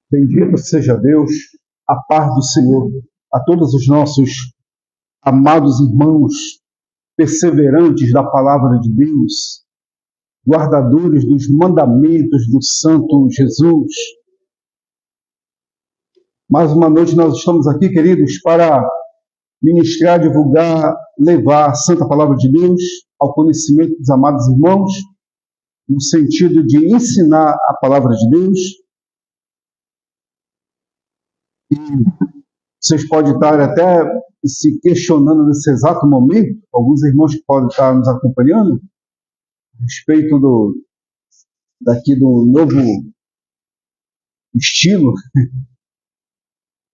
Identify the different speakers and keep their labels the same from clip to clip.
Speaker 1: Bendito seja Deus, a paz do Senhor, a todos os nossos amados irmãos, perseverantes da palavra de Deus, guardadores dos mandamentos do Santo Jesus. Mais uma noite nós estamos aqui, queridos, para ministrar, divulgar, levar a santa palavra de Deus ao conhecimento dos amados irmãos, no sentido de ensinar a palavra de Deus. E vocês podem estar até se questionando nesse exato momento, alguns irmãos que podem estar nos acompanhando, a respeito do novo estilo,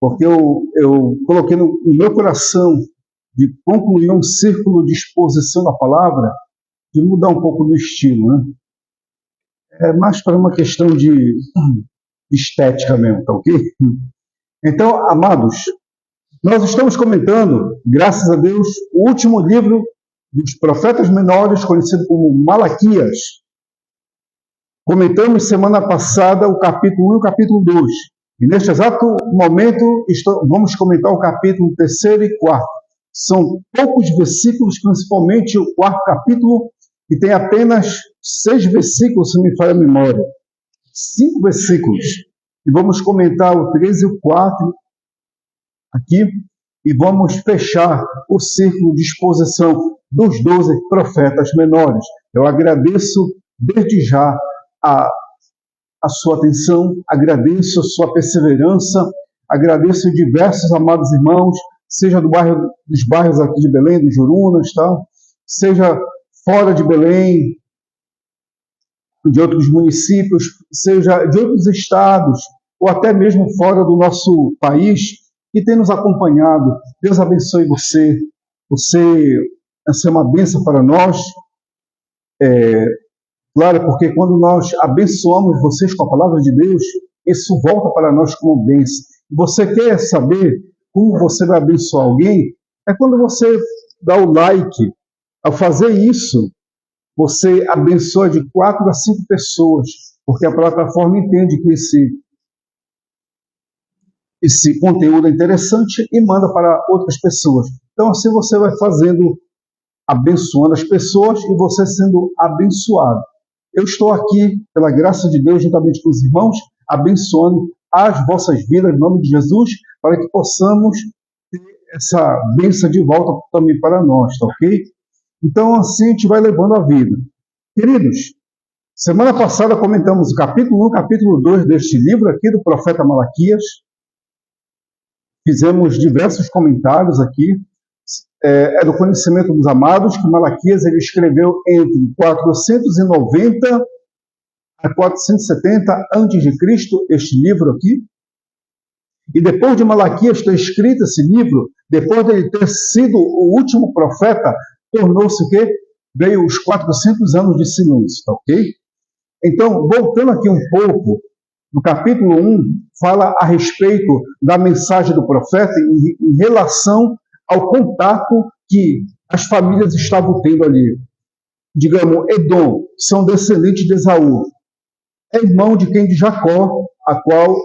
Speaker 1: porque eu coloquei no meu coração de concluir um círculo de exposição da palavra, de mudar um pouco do estilo, né? É mais para uma questão de estética mesmo, tá ok? Então, amados, nós estamos comentando, graças a Deus, o último livro dos profetas menores, conhecido como Malaquias. Comentamos semana passada o capítulo 1 e o capítulo 2. E neste exato momento vamos comentar o capítulo 3º e 4º. São poucos versículos, principalmente o 4º capítulo, que tem apenas 6 versículos, se não me falha a memória. 5 versículos. E vamos comentar o 3 e o 4 aqui, e vamos fechar o círculo de exposição dos 12 profetas menores. Eu agradeço desde já a sua atenção, agradeço a sua perseverança, agradeço diversos amados irmãos, seja dos bairros aqui de Belém, do Jurunas, tal, seja fora de Belém, de outros municípios, seja de outros estados, ou até mesmo fora do nosso país, que tem nos acompanhado. Deus abençoe você. Você é uma bênção para nós. Claro, porque quando nós abençoamos vocês com a palavra de Deus, isso volta para nós como bênção. Você quer saber como você vai abençoar alguém? É quando você dá o like. Ao fazer isso, você abençoa de 4 a 5 pessoas, porque a plataforma entende que esse conteúdo é interessante e manda para outras pessoas. Então, assim você vai fazendo, abençoando as pessoas e você sendo abençoado. Eu estou aqui, pela graça de Deus, juntamente com os irmãos, abençoando as vossas vidas, em nome de Jesus, para que possamos ter essa bênção de volta também para nós, tá ok? Então, assim a gente vai levando a vida. Queridos, semana passada comentamos o capítulo 1 e capítulo 2 deste livro aqui do profeta Malaquias. Fizemos diversos comentários aqui. É do conhecimento dos amados que Malaquias ele escreveu entre 490 a 470 a.C., este livro aqui. E depois de Malaquias ter escrito esse livro, depois de ele ter sido o último profeta, tornou-se o quê? Veio os 400 anos de silêncio, tá ok? Então, voltando aqui um pouco, no capítulo 1, fala a respeito da mensagem do profeta em relação ao contato que as famílias estavam tendo ali. Digamos, Edom, são descendentes de Esaú. É irmão de quem? De Jacó, a qual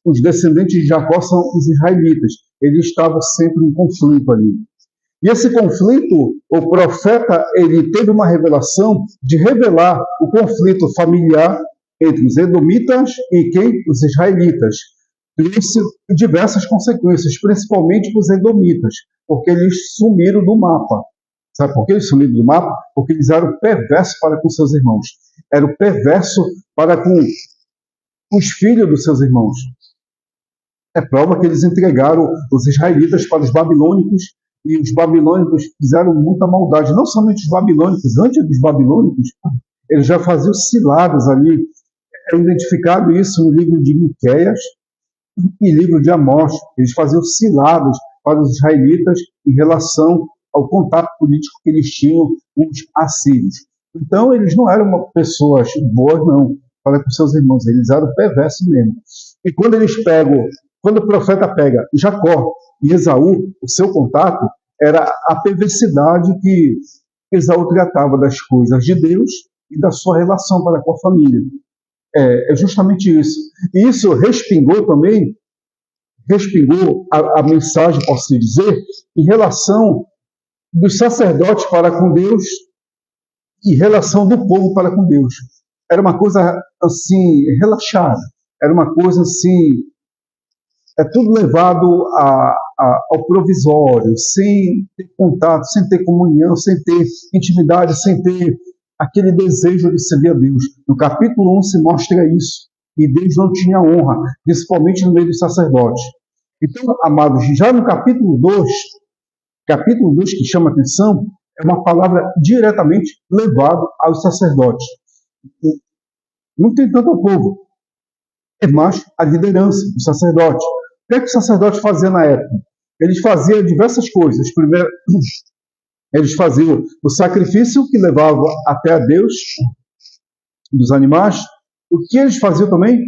Speaker 1: os descendentes de Jacó são os israelitas. Eles estavam sempre em conflito ali. E esse conflito, o profeta, ele teve uma revelação de revelar o conflito familiar entre os edomitas e quem? Os israelitas. Trouxe diversas consequências, principalmente para os edomitas, porque eles sumiram do mapa. Sabe por que eles sumiram do mapa? Porque eles eram perversos para com seus irmãos. Eram perversos para com os filhos dos seus irmãos. É prova que eles entregaram os israelitas para os babilônicos, e os babilônicos fizeram muita maldade. Não somente os babilônicos, antes dos babilônicos, eles já faziam ciladas ali. É identificado isso no livro de Miqueias e livro de Amós. Eles faziam ciladas para os israelitas em relação ao contato político que eles tinham com os assírios. Então, eles não eram pessoas boas, não, para com seus irmãos. Eles eram perversos mesmo. E quando o profeta pega Jacó e Esaú, o seu contato era a perversidade que Esaú tratava das coisas de Deus e da sua relação para com a família. É justamente isso. E isso respingou também, a mensagem, posso dizer, em relação dos sacerdotes para com Deus e relação do povo para com Deus. Era uma coisa assim, relaxada. Era uma coisa assim, tudo levado ao provisório, sem ter contato, sem ter comunhão, sem ter intimidade, sem ter aquele desejo de servir a Deus. No capítulo 1 se mostra isso. E Deus não tinha honra, principalmente no meio dos sacerdotes. Então, amados, já no capítulo 2 que chama a atenção, é uma palavra diretamente levada aos sacerdotes. Não tem tanto ao povo, é mais a liderança do sacerdote. O que é que o sacerdote fazia na época? Eles faziam diversas coisas. Primeiro, eles faziam o sacrifício que levava até a Deus dos animais. O que eles faziam também,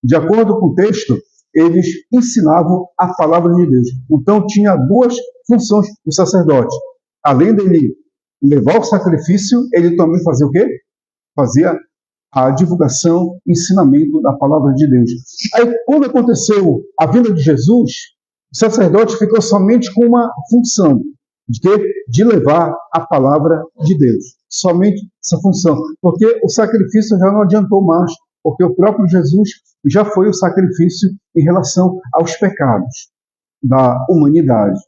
Speaker 1: de acordo com o texto, eles ensinavam a palavra de Deus. Então tinha duas funções do sacerdote. Além dele levar o sacrifício, ele também fazia o quê? Fazia a divulgação, ensinamento da palavra de Deus. Aí, quando aconteceu a vinda de Jesus, o sacerdote ficou somente com uma função, de levar a palavra de Deus. Somente essa função. Porque o sacrifício já não adiantou mais, porque o próprio Jesus já foi o sacrifício em relação aos pecados da humanidade.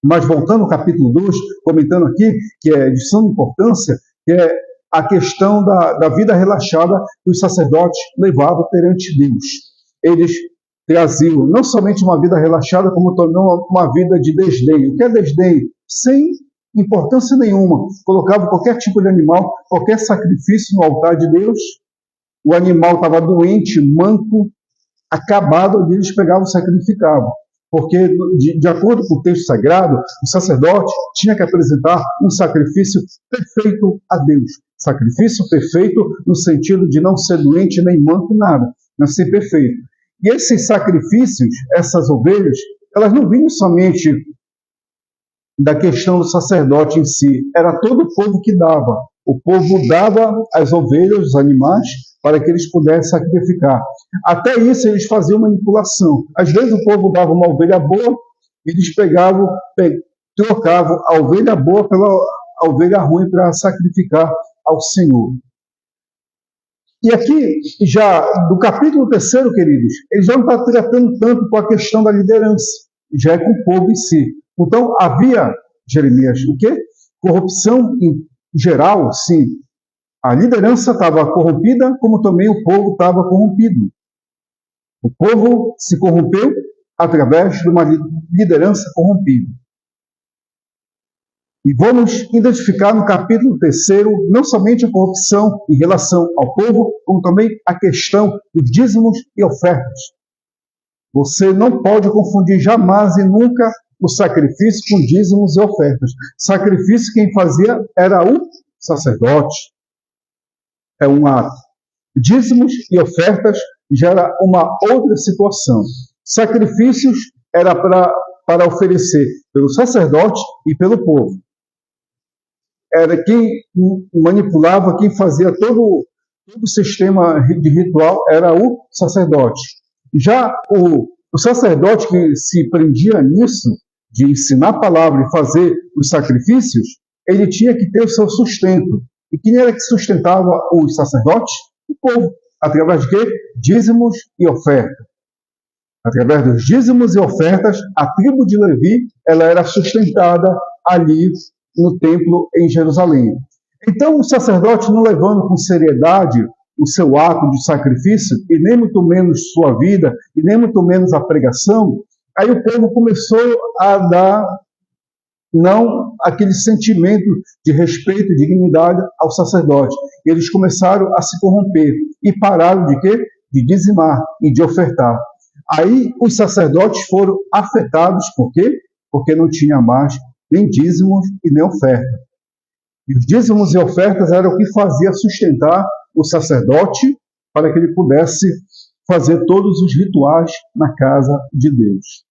Speaker 1: Mas voltando ao capítulo 2, comentando aqui, que é de suma importância, que é a questão da vida relaxada que os sacerdotes levavam perante Deus. Eles traziam não somente uma vida relaxada, como também uma vida de desdém. O que é desdém? Sem importância nenhuma. Colocavam qualquer tipo de animal, qualquer sacrifício no altar de Deus. O animal estava doente, manco, acabado, eles pegavam e sacrificavam. Porque, de acordo com o texto sagrado, o sacerdote tinha que apresentar um sacrifício perfeito a Deus. Sacrifício perfeito no sentido de não ser doente nem manco, nada, mas ser perfeito. E esses sacrifícios, essas ovelhas, elas não vinham somente da questão do sacerdote em si, era todo o povo que dava. O povo dava as ovelhas, os animais, para que eles pudessem sacrificar. Até isso eles faziam manipulação. Às vezes o povo dava uma ovelha boa, e eles trocavam a ovelha boa pela ovelha ruim para sacrificar ao Senhor. E aqui, já do capítulo 3, queridos, ele já não está tratando tanto com a questão da liderança, já é com o povo em si. Então, havia, Jeremias, o quê? Corrupção em geral, sim. A liderança estava corrompida, como também o povo estava corrompido. O povo se corrompeu através de uma liderança corrompida. E vamos identificar no capítulo 3 não somente a corrupção em relação ao povo, como também a questão dos dízimos e ofertas. Você não pode confundir jamais e nunca o sacrifício com dízimos e ofertas. Sacrifício quem fazia era o sacerdote. É um ato. Dízimos e ofertas já era uma outra situação. Sacrifícios era para oferecer pelo sacerdote e pelo povo. Era quem manipulava, quem fazia todo o sistema de ritual, era o sacerdote. Já o sacerdote que se prendia nisso, de ensinar a palavra e fazer os sacrifícios, ele tinha que ter o seu sustento. E quem era que sustentava os sacerdotes? O povo. Através de quê? Dízimos e ofertas. Através dos dízimos e ofertas, a tribo de Levi ela era sustentada ali no templo em Jerusalém. Então, o sacerdote, não levando com seriedade o seu ato de sacrifício, e nem muito menos sua vida, e nem muito menos a pregação, aí o povo começou a dar não aquele sentimento de respeito e dignidade ao sacerdote. Eles começaram a se corromper e pararam de quê? De dizimar e de ofertar. Aí os sacerdotes foram afetados, por quê? Porque não tinha mais nem dízimos e nem oferta. E os dízimos e ofertas eram o que fazia sustentar o sacerdote para que ele pudesse fazer todos os rituais na casa de Deus.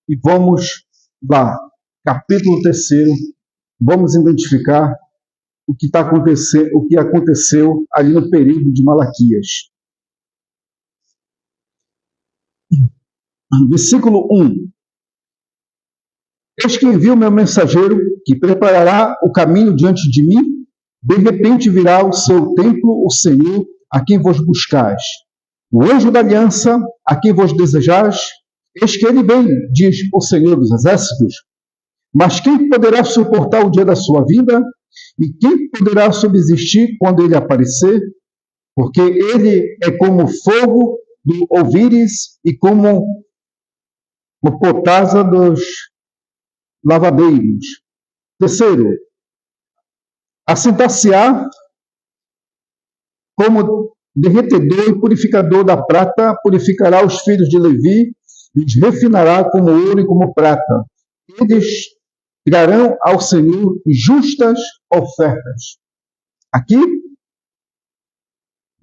Speaker 1: E vamos lá, capítulo 3, vamos identificar o que está acontecendo, o que aconteceu ali no período de Malaquias. Versículo 1. Eis que envio meu mensageiro, que preparará o caminho diante de mim. De repente virá o seu templo, o Senhor, a quem vos buscais. O anjo da aliança, a quem vos desejais. Eis que ele vem, diz o Senhor dos exércitos. Mas quem poderá suportar o dia da sua vinda? E quem poderá subsistir quando ele aparecer? Porque ele é como fogo do ouvires e como o potasa dos lavadeiros. Terceiro, assentar-se-á como derretedor e purificador da prata, purificará os filhos de Levi, lhes refinará como ouro e como prata. Eles trarão ao Senhor justas ofertas. Aqui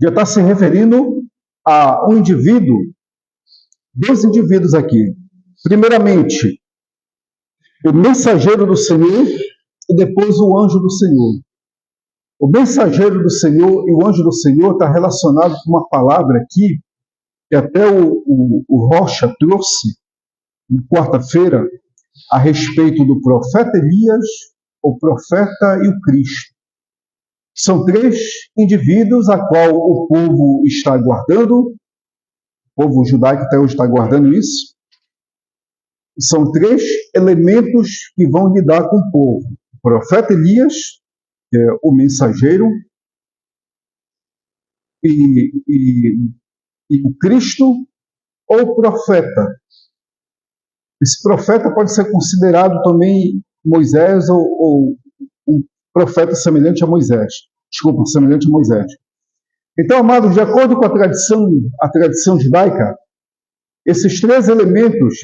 Speaker 1: já está se referindo a um indivíduo, dois indivíduos aqui. Primeiramente, o mensageiro do Senhor e depois o anjo do Senhor. O mensageiro do Senhor e o anjo do Senhor está relacionado com uma palavra aqui, que até o Rocha trouxe na quarta-feira, a respeito do profeta Elias, o profeta e o Cristo. São três indivíduos a qual o povo está aguardando, o povo judaico até hoje está aguardando isso. São três elementos que vão lidar com o povo. O profeta Elias, que é o mensageiro, e o Cristo, ou o profeta. Esse profeta pode ser considerado também Moisés ou um profeta semelhante a Moisés. Desculpa, semelhante a Moisés. Então, amados, de acordo com a tradição judaica, esses três elementos,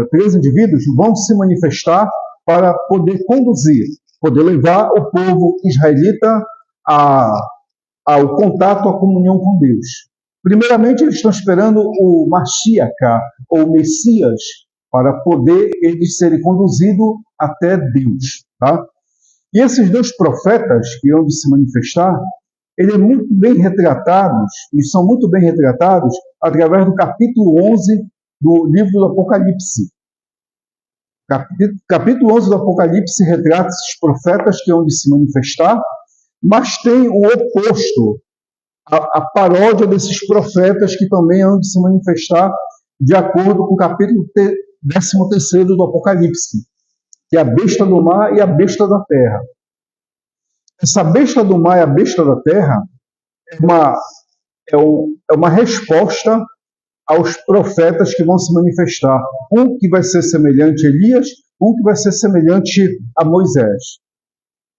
Speaker 1: três indivíduos vão se manifestar para poder conduzir, poder levar o povo israelita ao contato, à comunhão com Deus. Primeiramente, eles estão esperando o Mashiach, ou Messias, para poder eles serem conduzidos até Deus. Tá? E esses dois profetas que hão de se manifestar, eles são muito bem retratados através do capítulo 11 do livro do Apocalipse. Capítulo 11 do Apocalipse retrata esses profetas que hão de se manifestar, mas tem o oposto, a paródia desses profetas que também hão de se manifestar de acordo com o capítulo 13º do Apocalipse, que é a besta do mar e a besta da terra. Essa besta do mar e a besta da terra é uma resposta aos profetas que vão se manifestar. Um que vai ser semelhante a Elias, um que vai ser semelhante a Moisés.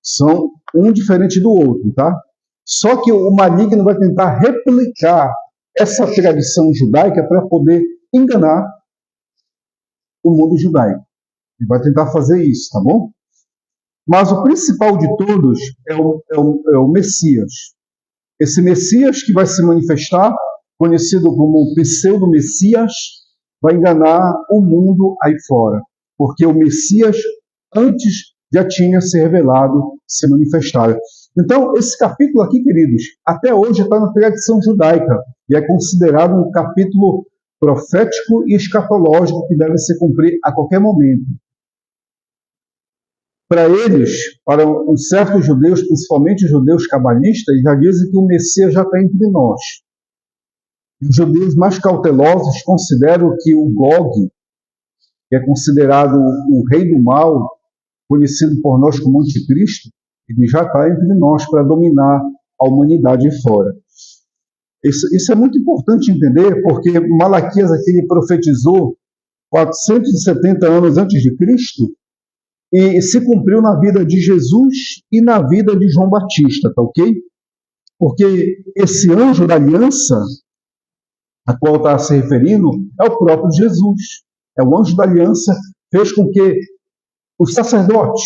Speaker 1: São um diferente do outro, tá? Só que o maligno vai tentar replicar essa tradição judaica para poder enganar o mundo judaico. Ele vai tentar fazer isso, tá bom? Mas o principal de todos é o Messias. Esse Messias que vai se manifestar, conhecido como pseudo-Messias, vai enganar o mundo aí fora. Porque o Messias antes já tinha se revelado, se manifestado. Então, esse capítulo aqui, queridos, até hoje está na tradição judaica e é considerado um capítulo profético e escatológico que deve se cumprir a qualquer momento. Para eles, para uns certos judeus, principalmente os judeus cabalistas, já dizem que o Messias já está entre nós. E os judeus mais cautelosos consideram que o Gog, que é considerado o rei do mal, conhecido por nós como anticristo, ele já está entre nós para dominar a humanidade fora. Isso é muito importante entender, porque Malaquias aqui ele profetizou 470 anos antes de Cristo, e se cumpriu na vida de Jesus e na vida de João Batista, tá ok? Porque esse anjo da aliança, a qual está se referindo, é o próprio Jesus. É o anjo da aliança que fez com que os sacerdotes,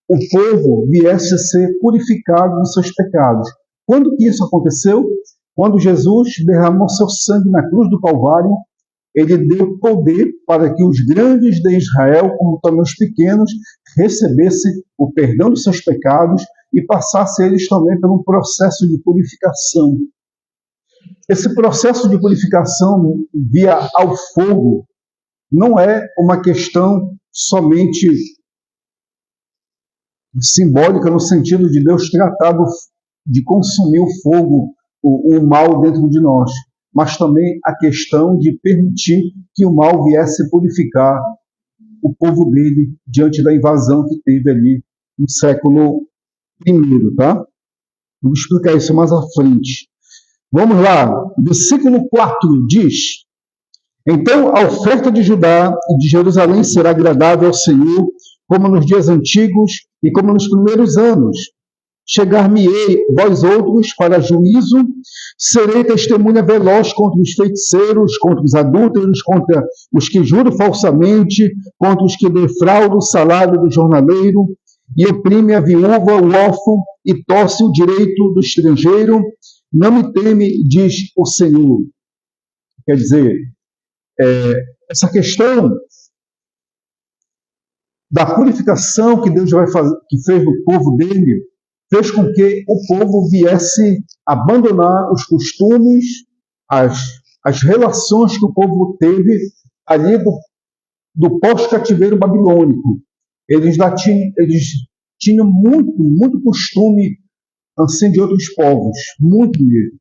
Speaker 1: o povo, viesse a ser purificado dos seus pecados. Quando que isso aconteceu? Quando Jesus derramou seu sangue na cruz do Calvário, ele deu poder para que os grandes de Israel, como também os pequenos, recebessem o perdão dos seus pecados e passassem eles também por um processo de purificação. esse processo de purificação via ao fogo não é uma questão somente simbólica, no sentido de Deus tratar de consumir o fogo, o mal dentro de nós, mas também a questão de permitir que o mal viesse purificar o povo dele diante da invasão que teve ali no século I, tá? Vou explicar isso mais à frente. Vamos lá, versículo 4 diz: então a oferta de Judá e de Jerusalém será agradável ao Senhor, como nos dias antigos e como nos primeiros anos. Chegar-me-ei, vós outros, para juízo, serei testemunha veloz contra os feiticeiros, contra os adúlteros, contra os que juram falsamente, contra os que defraudam o salário do jornaleiro, e oprime a viúva, o órfão, e torce o direito do estrangeiro. Não me teme, diz o Senhor. Quer dizer, essa questão da purificação que Deus vai fazer, que fez no povo dele, fez com que o povo viesse abandonar os costumes, as relações que o povo teve ali do pós-cativeiro babilônico. Eles tinham muito costume assim de outros povos, muito mesmo.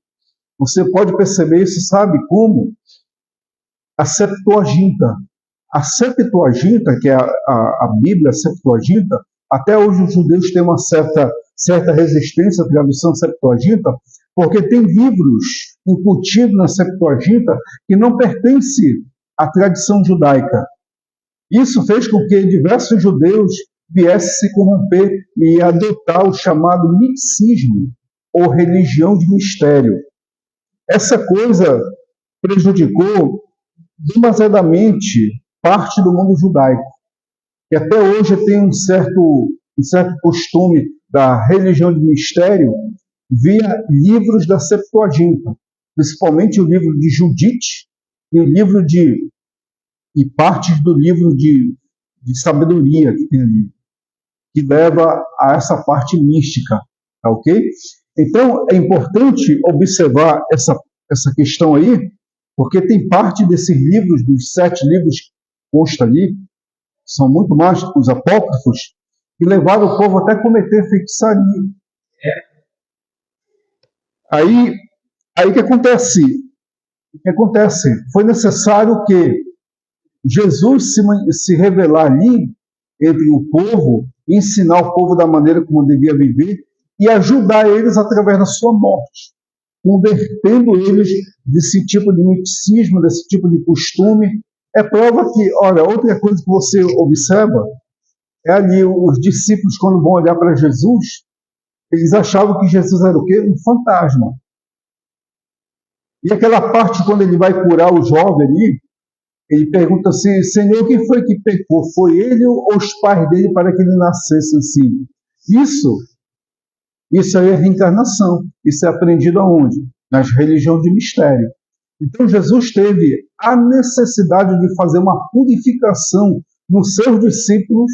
Speaker 1: Você pode perceber isso, sabe como? A Septuaginta. A Septuaginta, que é a Bíblia, a Septuaginta, até hoje os judeus têm uma certa resistência à tradução Septuaginta, porque tem livros incutidos na Septuaginta que não pertencem à tradição judaica. Isso fez com que diversos judeus viessem se corromper e adotar o chamado misticismo, ou religião de mistério. Essa coisa prejudicou demasiadamente parte do mundo judaico, que até hoje tem um certo costume da religião de mistério via livros da Septuaginta, principalmente o livro de Judite e o livro e partes do livro de sabedoria que tem ali, que leva a essa parte mística, tá ok? Então é importante observar essa questão aí, porque tem parte desses livros, dos 7 livros que consta ali, são muito mais os apócrifos, que levaram o povo até a cometer feitiçaria. Aí o que acontece? Foi necessário que Jesus se revelar ali entre o povo, ensinar o povo da maneira como devia viver e ajudar eles através da sua morte, convertendo eles desse tipo de misticismo, desse tipo de costume. É prova que, olha, outra coisa que você observa é ali os discípulos, quando vão olhar para Jesus, eles achavam que Jesus era o quê? Um fantasma. E aquela parte, quando ele vai curar o jovem ali, ele pergunta assim: Senhor, quem foi que pecou? Foi ele ou os pais dele para que ele nascesse assim? Isso aí é reencarnação. Isso é aprendido aonde? Nas religiões de mistério. Então Jesus teve a necessidade de fazer uma purificação nos seus discípulos,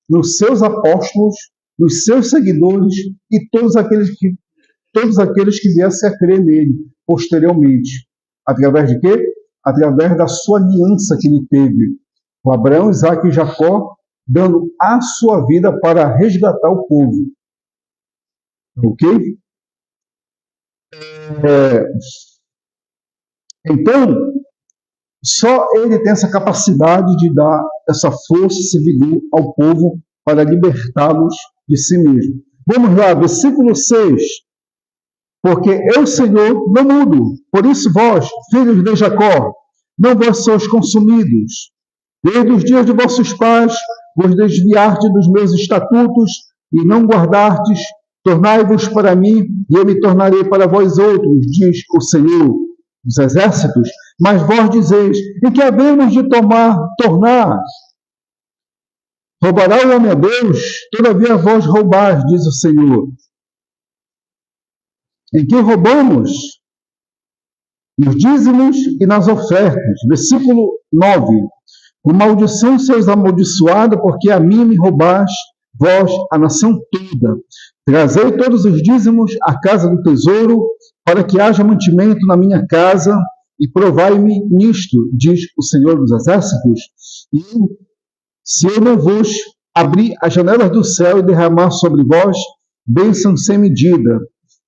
Speaker 1: nos seus apóstolos, nos seus seguidores e todos aqueles que viessem a crer nele posteriormente. Através de quê? Através da sua aliança que ele teve com Abraão, Isaque e Jacó, dando a sua vida para resgatar o povo. Ok? Então, só ele tem essa capacidade de dar essa força, esse vigor ao povo para libertá-los de si mesmo. Vamos lá, versículo 6. Porque eu, Senhor, não mudo. Por isso vós, filhos de Jacó, não vós sois consumidos. Desde os dias de vossos pais, vos desviardes dos meus estatutos e não guardardes. Tornai-vos para mim, e eu me tornarei para vós outros, diz o Senhor dos exércitos. Mas vós dizeis: e que havemos de tornar? Roubará o homem a Deus? Todavia vós roubais, diz o Senhor. Em que roubamos? Nos dízimos e nas ofertas. Versículo 9. Com maldição seus amaldiçoado, porque a mim me roubais, vós, a nação toda. Trazei todos os dízimos à casa do tesouro, para que haja mantimento na minha casa, e provai-me nisto, diz o Senhor dos Exércitos, e se eu não vos abrir as janelas do céu e derramar sobre vós bênção sem medida,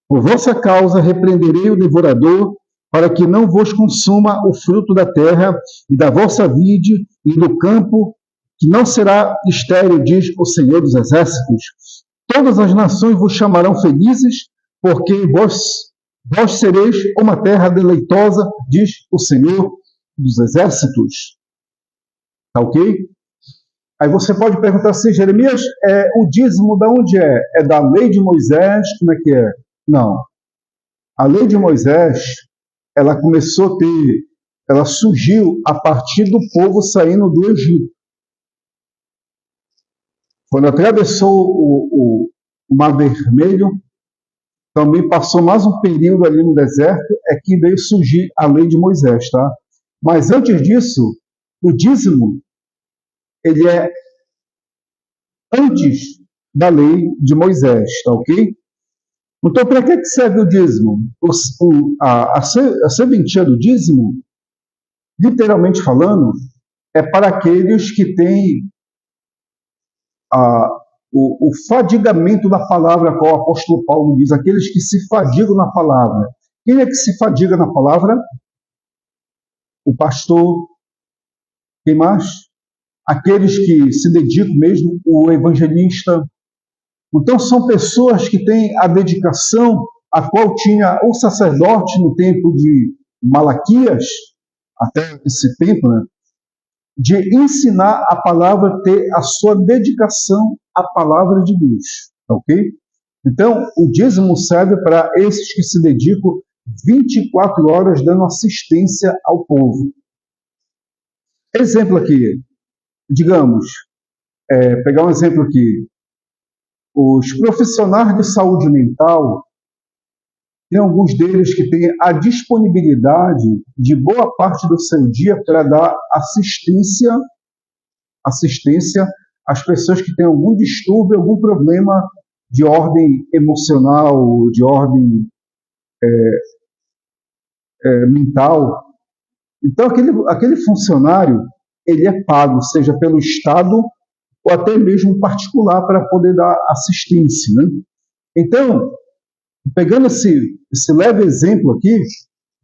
Speaker 1: por vossa causa repreenderei o devorador, para que não vos consuma o fruto da terra e da vossa vide e do campo, que não será estéril, diz o Senhor dos Exércitos. Todas as nações vos chamarão felizes, porque vós sereis uma terra deleitosa, diz o Senhor dos Exércitos. Tá ok? Aí você pode perguntar assim, Jeremias, o dízimo de onde é? É da lei de Moisés? Como é que é? Não. A lei de Moisés, ela surgiu a partir do povo saindo do Egito. Quando atravessou o Mar Vermelho, também passou mais um período ali no deserto, é que veio surgir a lei de Moisés, tá? Mas antes disso, o dízimo, ele é antes da lei de Moisés, tá ok? Então, para que serve o dízimo? A serventia do dízimo, literalmente falando, é para aqueles que têm o fadigamento da palavra, qual o apóstolo Paulo diz, aqueles que se fadigam na palavra. Quem é que se fadiga na palavra? O pastor. Quem mais? Aqueles que se dedicam mesmo, o evangelista. Então, são pessoas que têm a dedicação a qual tinha o sacerdote no tempo de Malaquias, até esse tempo, né? De ensinar a palavra, ter a sua dedicação à palavra de Deus, ok? Então, o dízimo serve para esses que se dedicam 24 horas dando assistência ao povo. Exemplo aqui, digamos, pegar um exemplo aqui, os profissionais de saúde mental, tem alguns deles que têm a disponibilidade de boa parte do seu dia para dar assistência às pessoas que têm algum distúrbio, algum problema de ordem emocional, de ordem mental. Então, aquele funcionário, ele é pago, seja pelo Estado ou até mesmo particular, para poder dar assistência, né? Então, pegando esse leve exemplo aqui,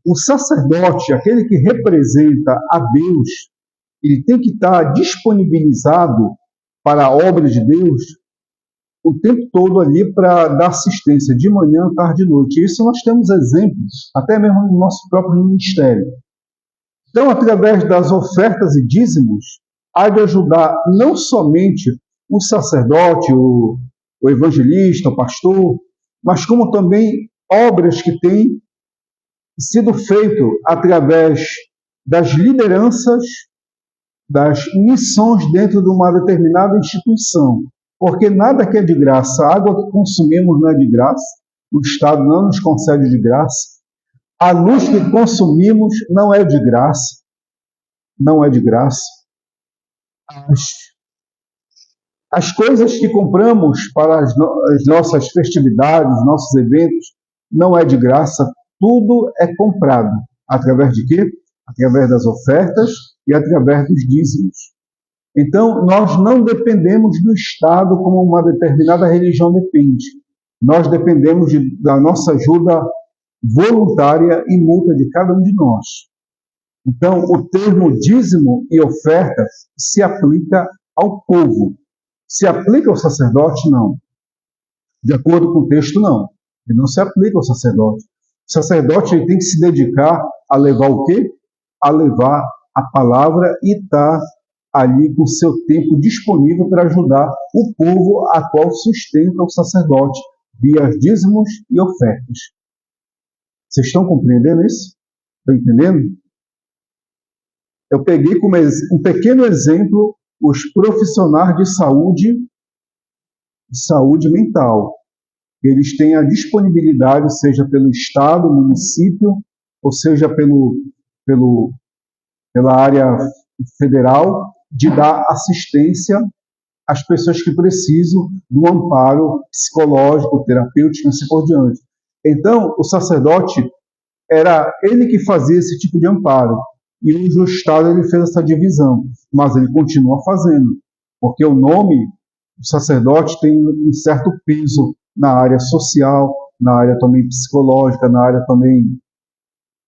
Speaker 1: o sacerdote, aquele que representa a Deus, ele tem que estar disponibilizado para a obra de Deus o tempo todo ali para dar assistência, de manhã, tarde e noite. Isso nós temos exemplos, até mesmo no nosso próprio ministério. Então, através das ofertas e dízimos, há de ajudar não somente o sacerdote, o evangelista, o pastor, mas como também obras que têm sido feitas através das lideranças, das missões dentro de uma determinada instituição. Porque nada que é de graça, a água que consumimos não é de graça, o Estado não nos concede de graça, a luz que consumimos não é de graça, não é de graça. As coisas que compramos para as nossas festividades, nossos eventos, não é de graça, tudo é comprado. Através de quê? Através das ofertas e através dos dízimos. Então, nós não dependemos do Estado como uma determinada religião depende. Nós dependemos da nossa ajuda voluntária e mútua de cada um de nós. Então, o termo dízimo e oferta se aplica ao povo. Se aplica ao sacerdote? Não. De acordo com o texto, não. Ele não se aplica ao sacerdote. O sacerdote ele tem que se dedicar a levar o quê? A levar a palavra e estar ali com o seu tempo disponível para ajudar o povo a qual sustenta o sacerdote via dízimos e ofertas. Vocês estão compreendendo isso? Estão entendendo? Eu peguei como um pequeno exemplo os profissionais de saúde mental. Eles têm a disponibilidade, seja pelo Estado, município, ou seja pela área federal, de dar assistência às pessoas que precisam de um amparo psicológico, terapêutico e assim por diante. Então, o sacerdote era ele que fazia esse tipo de amparo. E hoje o Estado ele fez essa divisão, mas ele continua fazendo, porque o nome do sacerdote tem um certo peso na área social, na área também psicológica, na área também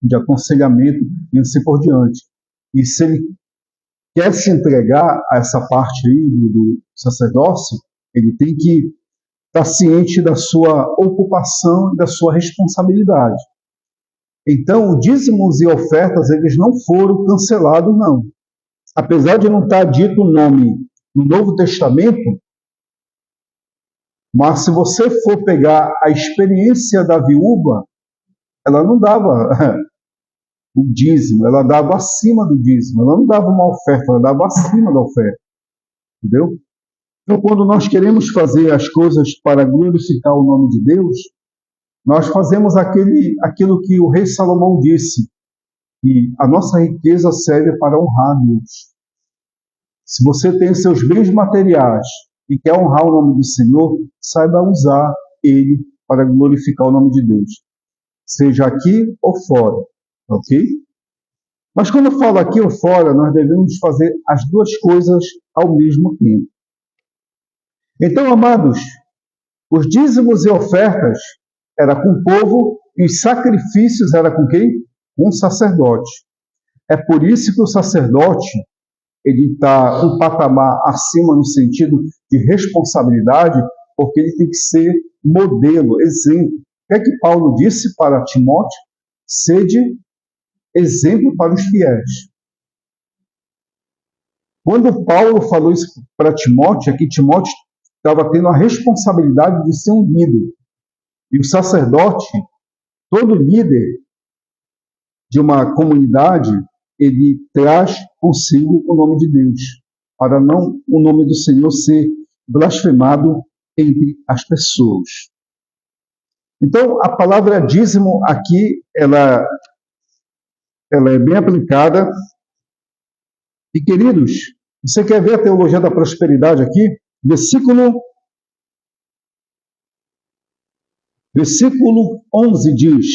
Speaker 1: de aconselhamento e assim por diante. E se ele quer se entregar a essa parte aí do sacerdócio, ele tem que estar ciente da sua ocupação e da sua responsabilidade. Então, dízimos e ofertas, eles não foram cancelados, não. Apesar de não estar dito o nome no Novo Testamento, mas se você for pegar a experiência da viúva, ela não dava o dízimo, ela dava acima do dízimo, ela não dava uma oferta, ela dava acima da oferta, entendeu? Então, quando nós queremos fazer as coisas para glorificar o nome de Deus, nós fazemos aquilo que o rei Salomão disse, que a nossa riqueza serve para honrar Deus. Se você tem seus bens materiais e quer honrar o nome do Senhor, saiba usar ele para glorificar o nome de Deus, seja aqui ou fora, ok? Mas quando eu falo aqui ou fora, nós devemos fazer as duas coisas ao mesmo tempo. Então, amados, os dízimos e ofertas era com o povo e os sacrifícios era com quem? Com o sacerdote. É por isso que o sacerdote ele está um patamar acima no sentido de responsabilidade, porque ele tem que ser modelo, exemplo. O que é que Paulo disse para Timóteo? Sede exemplo para os fiéis. Quando Paulo falou isso para Timóteo, é que Timóteo estava tendo a responsabilidade de ser um líder. E o sacerdote, todo líder de uma comunidade, ele traz consigo o nome de Deus, para não o nome do Senhor ser blasfemado entre as pessoas. Então, a palavra dízimo aqui, ela é bem aplicada. E, queridos, você quer ver a teologia da prosperidade aqui? Versículo 11 diz: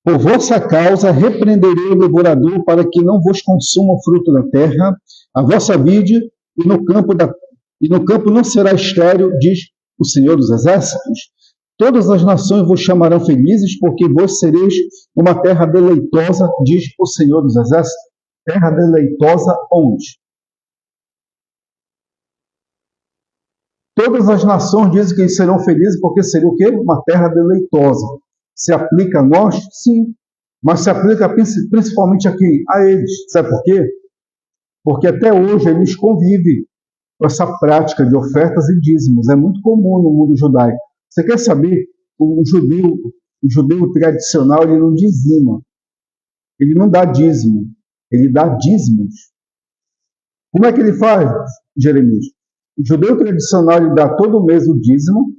Speaker 1: por vossa causa repreenderei o devorador, para que não vos consuma o fruto da terra, a vossa vide, e no campo não será estéril, diz o Senhor dos Exércitos. Todas as nações vos chamarão felizes, porque vós sereis uma terra deleitosa, diz o Senhor dos Exércitos. Terra deleitosa onde? Todas as nações dizem que serão felizes, porque seria o quê? Uma terra deleitosa. Se aplica a nós? Sim. Mas se aplica principalmente a quem? A eles. Sabe por quê? Porque até hoje eles convivem com essa prática de ofertas e dízimos. É muito comum no mundo judaico. Você quer saber? O judeu tradicional, ele não dizima. Ele não dá dízimo. Ele dá dízimos. Como é que ele faz, Jeremias? O judeu tradicional, ele dá todo mês o dízimo.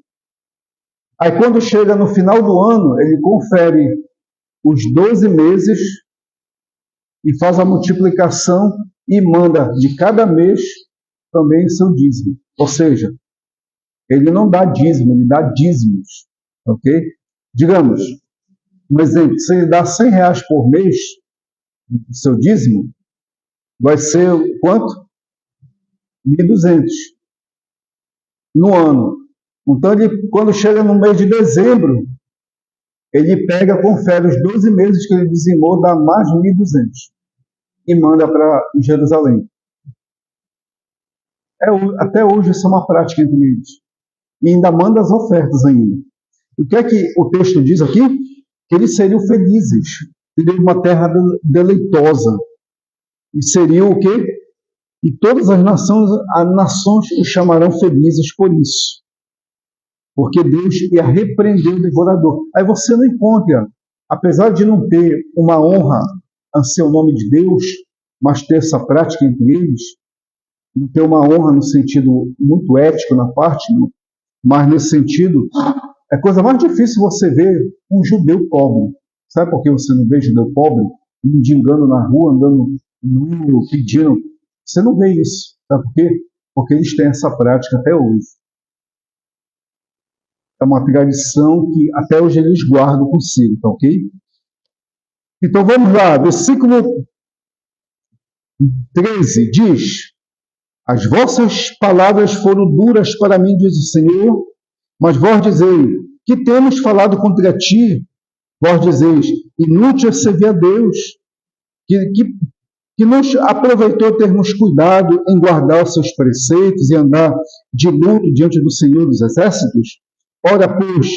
Speaker 1: Aí, quando chega no final do ano, ele confere os 12 meses e faz a multiplicação e manda de cada mês também o seu dízimo. Ou seja, ele não dá dízimo, ele dá dízimos. Ok? Digamos, um exemplo, se ele dá R$100 por mês, o seu dízimo, vai ser quanto? 1.200 no ano. Então, ele, quando chega no mês de dezembro, ele pega, confere os 12 meses que ele dizimou, dá mais de 1.200 e manda para Jerusalém. Até hoje isso é uma prática entre eles. E ainda manda as ofertas ainda. O que é que o texto diz aqui? Que eles seriam felizes. Seria uma terra deleitosa. E seria o quê? E todas as nações os chamarão felizes por isso. Porque Deus ia repreender o devorador. Aí você não encontra, apesar de não ter uma honra a seu nome de Deus, mas ter essa prática entre eles, não ter uma honra no sentido muito ético na parte, mas nesse sentido, é a coisa mais difícil você ver um judeu pobre. Sabe por que você não vê judeu pobre mendigando na rua, andando nu, pedindo? Você não vê isso. Sabe por quê? Porque eles têm essa prática até hoje. É uma tradição que até hoje eles guardam consigo, tá ok? Então vamos lá, versículo 13 diz: as vossas palavras foram duras para mim, diz o Senhor, mas vós dizeis: que temos falado contra ti? Vós dizeis: inútil é servir a Deus, que nos aproveitou termos cuidado em guardar os seus preceitos e andar de luto diante do Senhor dos Exércitos? Ora, pois,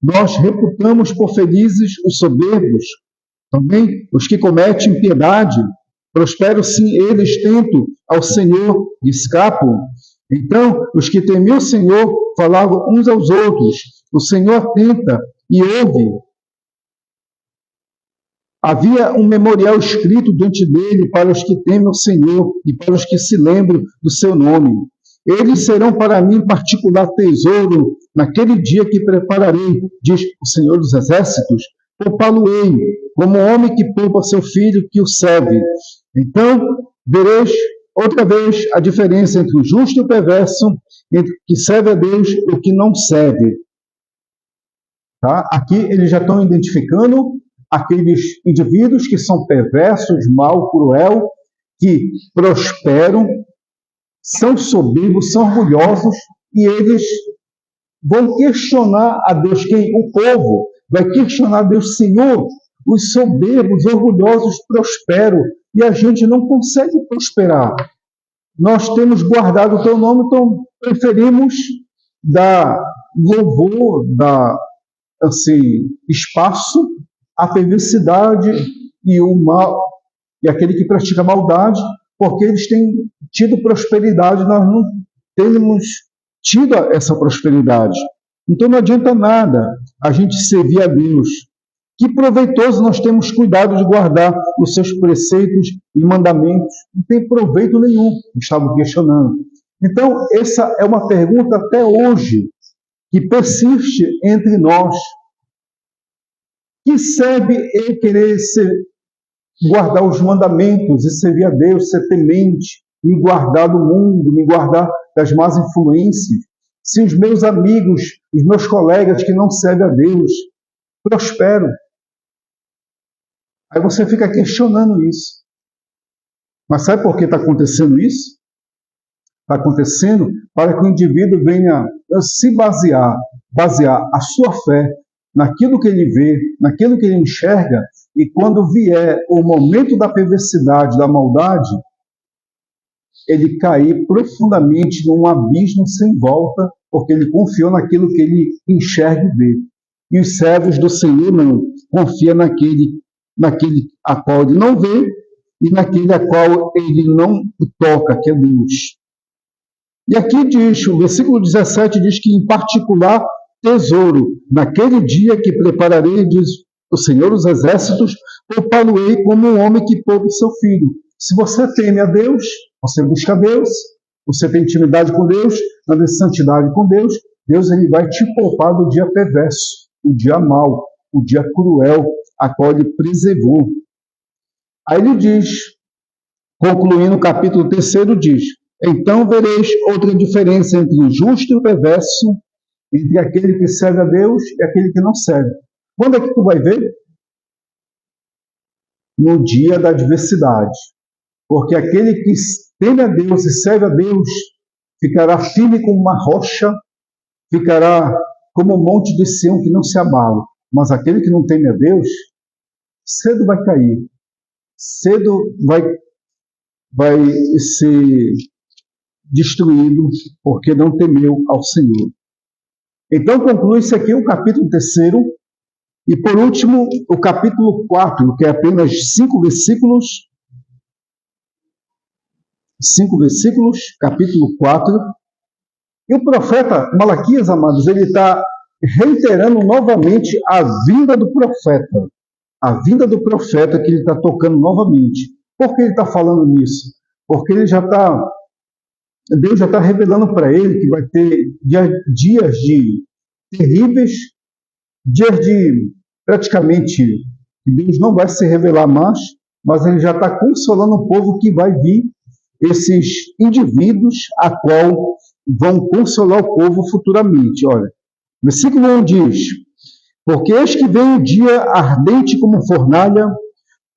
Speaker 1: nós reputamos por felizes os soberbos, também os que cometem impiedade. Prosperam sim eles, tento ao Senhor e escapam. Então, os que temiam o Senhor falavam uns aos outros: o Senhor atenta e ouve. Havia um memorial escrito diante dele para os que temem o Senhor e para os que se lembram do seu nome. Eles serão para mim particular tesouro naquele dia que prepararei, diz o Senhor dos Exércitos. Poupá-lo-ei, como homem que poupa seu filho que o serve. Então, vereis outra vez a diferença entre o justo e o perverso, entre o que serve a Deus e o que não serve. Tá? Aqui eles já estão identificando aqueles indivíduos que são perversos, mau, cruel, que prosperam, são soberbos, são orgulhosos, e eles vão questionar a Deus. Quem? O povo vai questionar a Deus: Senhor, os soberbos, orgulhosos prosperam, e a gente não consegue prosperar. Nós temos guardado o teu nome, então preferimos dar louvor, dar espaço à perversidade e o mal, e aquele que pratica maldade, porque eles têm tido prosperidade, nós não temos tido essa prosperidade. Então não adianta nada a gente servir a Deus. Que proveitoso nós temos cuidado de guardar os seus preceitos e mandamentos. Não tem proveito nenhum, estavam questionando. Então, essa é uma pergunta até hoje que persiste entre nós. Que serve eu querer guardar os mandamentos e servir a Deus, ser temente, me guardar do mundo, me guardar das más influências, se os meus amigos, os meus colegas que não servem a Deus prosperam? Aí você fica questionando isso. Mas sabe por que está acontecendo isso? Está acontecendo para que o indivíduo venha se basear a sua fé naquilo que ele vê, naquilo que ele enxerga, e quando vier o momento da perversidade, da maldade, ele cair profundamente num abismo sem volta, porque ele confiou naquilo que ele enxerga e vê. E os servos do Senhor não confiam naquele a qual ele não vê e naquele a qual ele não toca, que é Deus. E aqui diz, o versículo 17 diz que, em particular, tesouro, naquele dia que prepararei, diz o Senhor dos Exércitos, poupá-lo-ei como um homem que poupa o seu filho. Se você teme a Deus, você busca Deus, você tem intimidade com Deus, anda em santidade com Deus, Deus ele vai te poupar do dia perverso, o dia mau, o dia cruel, a qual ele preservou. Aí ele diz, concluindo o capítulo 3, diz: então vereis outra diferença entre o justo e o perverso, entre aquele que serve a Deus e aquele que não serve. Quando é que tu vai ver? No dia da adversidade. Porque aquele que teme a Deus e serve a Deus ficará firme como uma rocha, ficará como um monte de Sião que não se abala. Mas aquele que não teme a Deus, cedo vai cair, cedo vai ser destruído, porque não temeu ao Senhor. Então conclui-se aqui o capítulo 3, e por último o capítulo 4, que é apenas 5 versículos, capítulo 4, e o profeta Malaquias, amados, ele está reiterando novamente a vinda do profeta que ele está tocando novamente. Por que ele está falando nisso? Porque Deus já está revelando para ele que vai ter dias terríveis, dias de praticamente Deus não vai se revelar mais, mas ele já está consolando o povo que vai vir, esses indivíduos a qual vão consolar o povo futuramente. Olha, Versículo 1 diz: porque eis que vem o dia ardente como fornalha,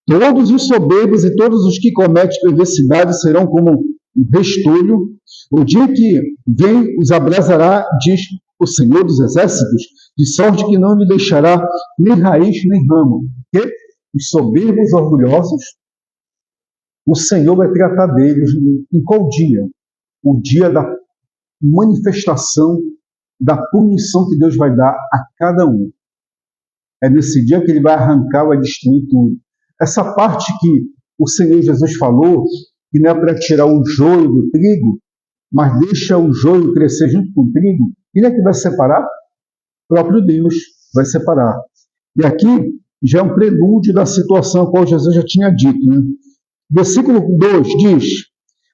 Speaker 1: todos os soberbos e todos os que cometem perversidade serão como um restolho. O dia que vem os abrasará, diz o Senhor dos Exércitos, de sorte que não lhe deixará nem raiz nem ramo. Porque os soberbos orgulhosos, o Senhor vai tratar deles em qual dia? O dia da manifestação da punição que Deus vai dar a cada um. É nesse dia que ele vai arrancar, vai destruir tudo. Essa parte que o Senhor Jesus falou, que não é para tirar o joio do trigo, mas deixa o joio crescer junto com o trigo, quem é que vai separar? O próprio Deus vai separar. E aqui já é um prelúdio da situação a qual Jesus já tinha dito. Né? Versículo 2 diz: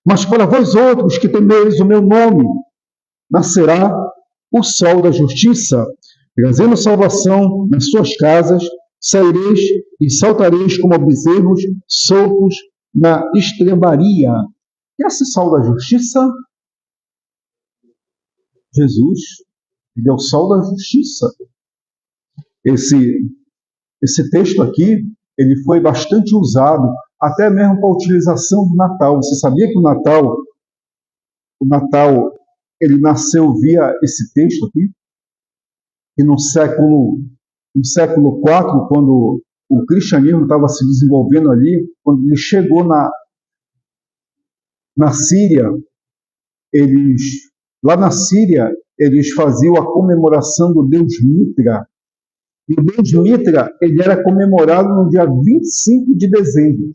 Speaker 1: mas para vós outros que temeis o meu nome, nascerá o sol da justiça, trazendo salvação nas suas casas, saireis e saltareis como bezerros soltos na estrebaria. E esse sol da justiça? Jesus, ele é o sol da justiça. Esse texto aqui, ele foi bastante usado, até mesmo para a utilização do Natal. Você sabia que o Natal, ele nasceu via esse texto aqui? E no século IV, quando o cristianismo estava se desenvolvendo ali, quando ele chegou na Síria, lá na Síria, eles faziam a comemoração do deus Mitra. E o deus Mitra, ele era comemorado no dia 25 de dezembro.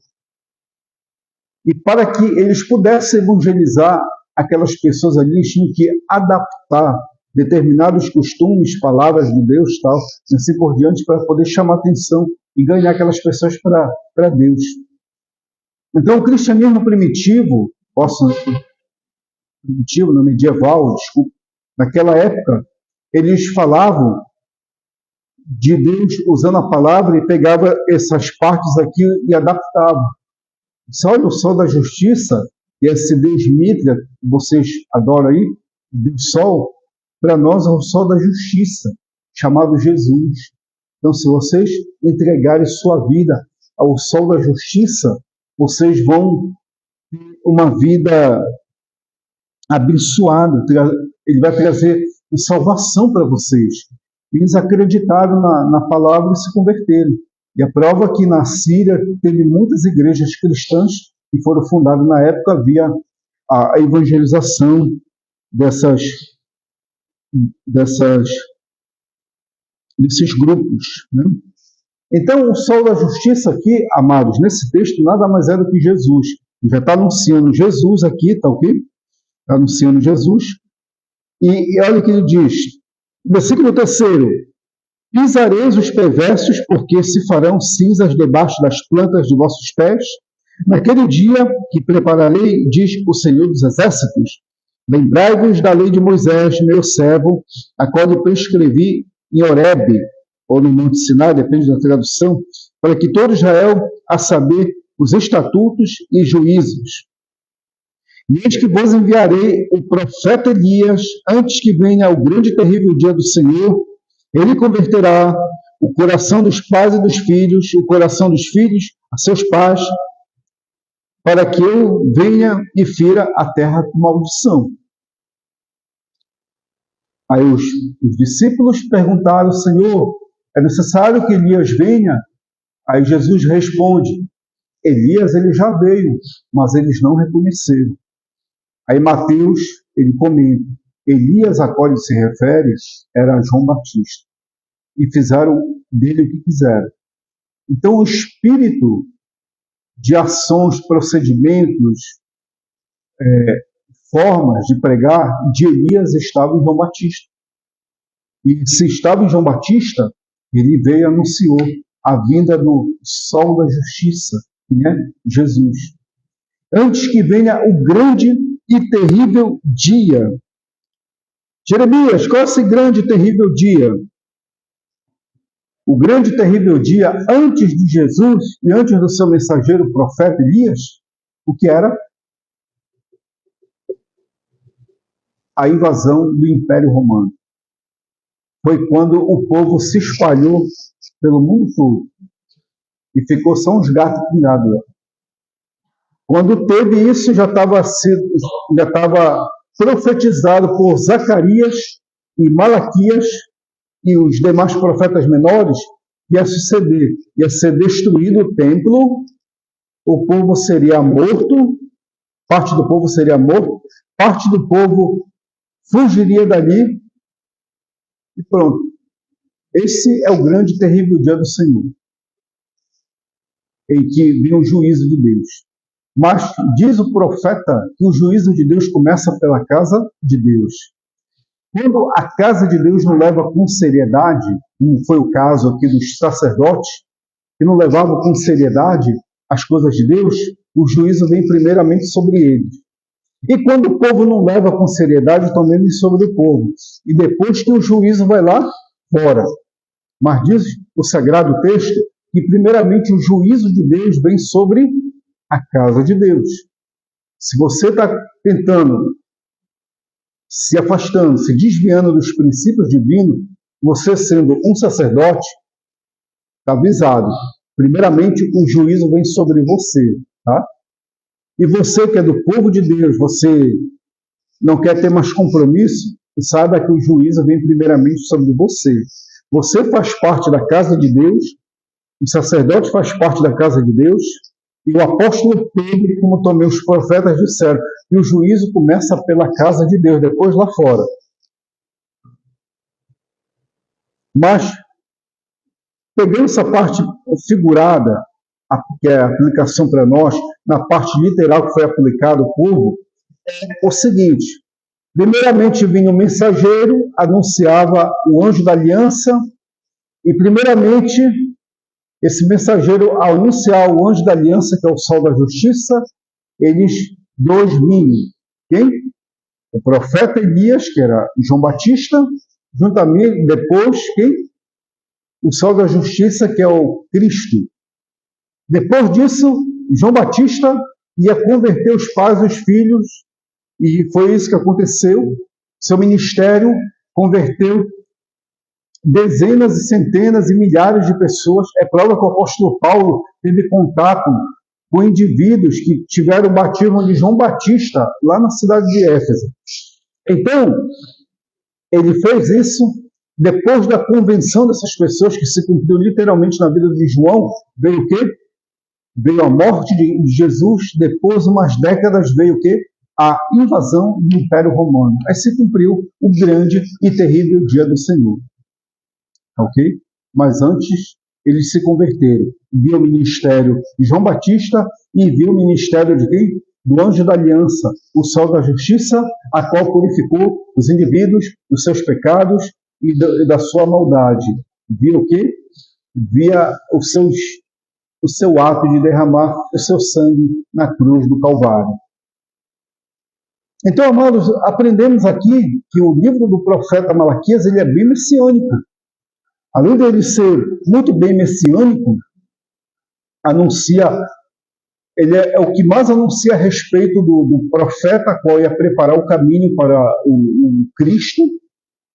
Speaker 1: E para que eles pudessem evangelizar aquelas pessoas ali, eles tinham que adaptar determinados costumes, palavras de Deus, tal, e assim por diante, para poder chamar atenção e ganhar aquelas pessoas para Deus. Então, o cristianismo primitivo, no medieval, desculpa, naquela época, eles falavam de Deus usando a palavra e pegava essas partes aqui e adaptava. Olha o sol da justiça, e esse Deus Mitra, que vocês adoram aí, Deus Sol, para nós é o sol da justiça, chamado Jesus. Então, se vocês entregarem sua vida ao sol da justiça, vocês vão ter uma vida abençoada. Ele vai trazer salvação para vocês. Eles acreditaram na palavra e se converteram. E a prova é que na Síria teve muitas igrejas cristãs que foram fundadas na época via a evangelização desses grupos. Né? Então, o sol da justiça aqui, amados, nesse texto, nada mais é do que Jesus. Ele já está anunciando Jesus aqui, tá ok? Está anunciando Jesus. E olha o que ele diz. Versículo 3. Pisareis os perversos, porque se farão cinzas debaixo das plantas de vossos pés. Naquele dia que prepararei, diz o Senhor dos Exércitos, lembrai-vos da lei de Moisés, meu servo, a qual eu prescrevi em Horebe, ou no Monte Sinai, depende da tradução, para que todo Israel, a saber, os estatutos e juízos. E eis que vos enviarei o profeta Elias, antes que venha o grande e terrível dia do Senhor. Ele converterá o coração dos pais e dos filhos, o coração dos filhos a seus pais, para que eu venha e fira a terra com maldição. Aí os discípulos perguntaram: Senhor, é necessário que Elias venha? Aí Jesus responde: Elias, ele já veio, mas eles não reconheceram. Aí Mateus, ele comenta: Elias, a qual ele se refere, era João Batista. E fizeram dele o que quiseram. Então, o espírito de ações, procedimentos, formas de pregar de Elias estava em João Batista. E se estava em João Batista, ele veio e anunciou a vinda do sol da justiça, que é Jesus. Antes que venha o grande e terrível dia. Jeremias, qual é esse grande e terrível dia? O grande e terrível dia antes de Jesus e antes do seu mensageiro, o profeta Elias, o que era? A invasão do Império Romano. foi quando o povo se espalhou pelo mundo todo e ficou só uns gatos pingados lá. Quando teve isso, já estava profetizado por Zacarias e Malaquias e os demais profetas menores, ia suceder, ia ser destruído o templo, o povo seria morto, parte do povo seria morto, parte do povo fugiria dali e pronto. Esse é o grande e terrível dia do Senhor, em que vem o juízo de Deus. Mas diz o profeta que o juízo de Deus começa pela casa de Deus. Quando a casa de Deus não leva com seriedade, como foi o caso aqui dos sacerdotes, que não levavam com seriedade as coisas de Deus, o juízo vem primeiramente sobre eles. E quando o povo não leva com seriedade, também vem sobre o povo. E depois que o juízo vai lá fora. Mas diz o sagrado texto que primeiramente o juízo de Deus vem sobre a casa de Deus. Se você está tentando, se afastando, se desviando dos princípios divinos, você sendo um sacerdote, está avisado. Primeiramente, o juízo vem sobre você. Tá? E você que é do povo de Deus, você não quer ter mais compromisso, saiba que o juízo vem primeiramente sobre você. Você faz parte da casa de Deus, o sacerdote faz parte da casa de Deus, e o apóstolo Pedro, como também os profetas disseram, e o juízo começa pela casa de Deus, depois lá fora. Mas, pegando essa parte figurada, que é a aplicação para nós, na parte literal que foi aplicado ao povo, é o seguinte: primeiramente vinha o mensageiro, anunciava o anjo da aliança, e primeiramente esse mensageiro, ao anunciar o anjo da aliança, que é o sol da justiça, eles dois vinham. Quem? O profeta Elias, que era João Batista, juntamente depois, quem? O sol da justiça, que é o Cristo. Depois disso, João Batista ia converter os pais e os filhos, e foi isso que aconteceu. Seu ministério converteu dezenas e centenas e milhares de pessoas. É prova que o apóstolo Paulo teve contato com indivíduos que tiveram o batismo de João Batista lá na cidade de Éfeso. Então, ele fez isso depois da convenção dessas pessoas, que se cumpriu literalmente na vida de João. Veio o quê? Veio a morte de Jesus, depois, umas décadas, veio o quê? A invasão do Império Romano. Aí se cumpriu o grande e terrível dia do Senhor. Ok? Mas antes, eles se converteram. Viu o ministério de João Batista e viu o ministério de quem? Do anjo da aliança, o sol da justiça, a qual purificou os indivíduos dos seus pecados e da sua maldade. Viu o quê? Via o seu ato de derramar o seu sangue na cruz do Calvário. Então, amados, aprendemos aqui que o livro do profeta Malaquias ele é bem messiânico. Além de ele ser muito bem messiânico, ele é o que mais anuncia a respeito do profeta, qual ia preparar o caminho para o Cristo.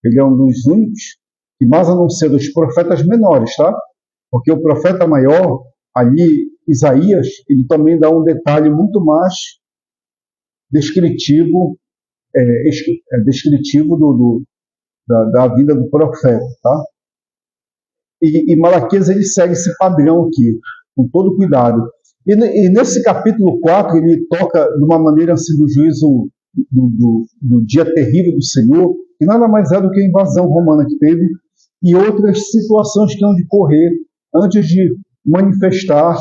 Speaker 1: Ele é um dos únicos que mais anuncia dos profetas menores, tá? Porque o profeta maior, ali, Isaías, ele também dá um detalhe muito mais descritivo, da vida do profeta, tá? E Malaquias ele segue esse padrão aqui, com todo cuidado. E nesse capítulo 4, ele toca de uma maneira assim do juízo do dia terrível do Senhor, que nada mais é do que a invasão romana que teve, e outras situações que hão de correr antes de manifestar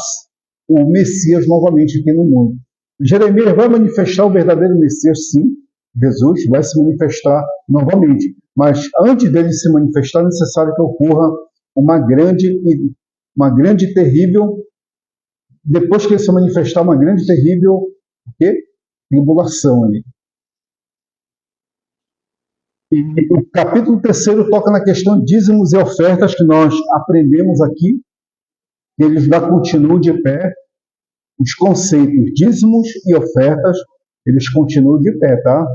Speaker 1: o Messias novamente aqui no mundo. Jeremias vai manifestar o verdadeiro Messias, sim. Jesus vai se manifestar novamente. Mas antes dele se manifestar, é necessário que ocorra uma grande e terrível, depois que ele se manifestar, uma grande e terrível tribulação ali. E o capítulo 3 toca na questão de dízimos e ofertas, que nós aprendemos aqui, que eles dá continuam de pé. Os conceitos dízimos e ofertas, eles continuam de pé, tá?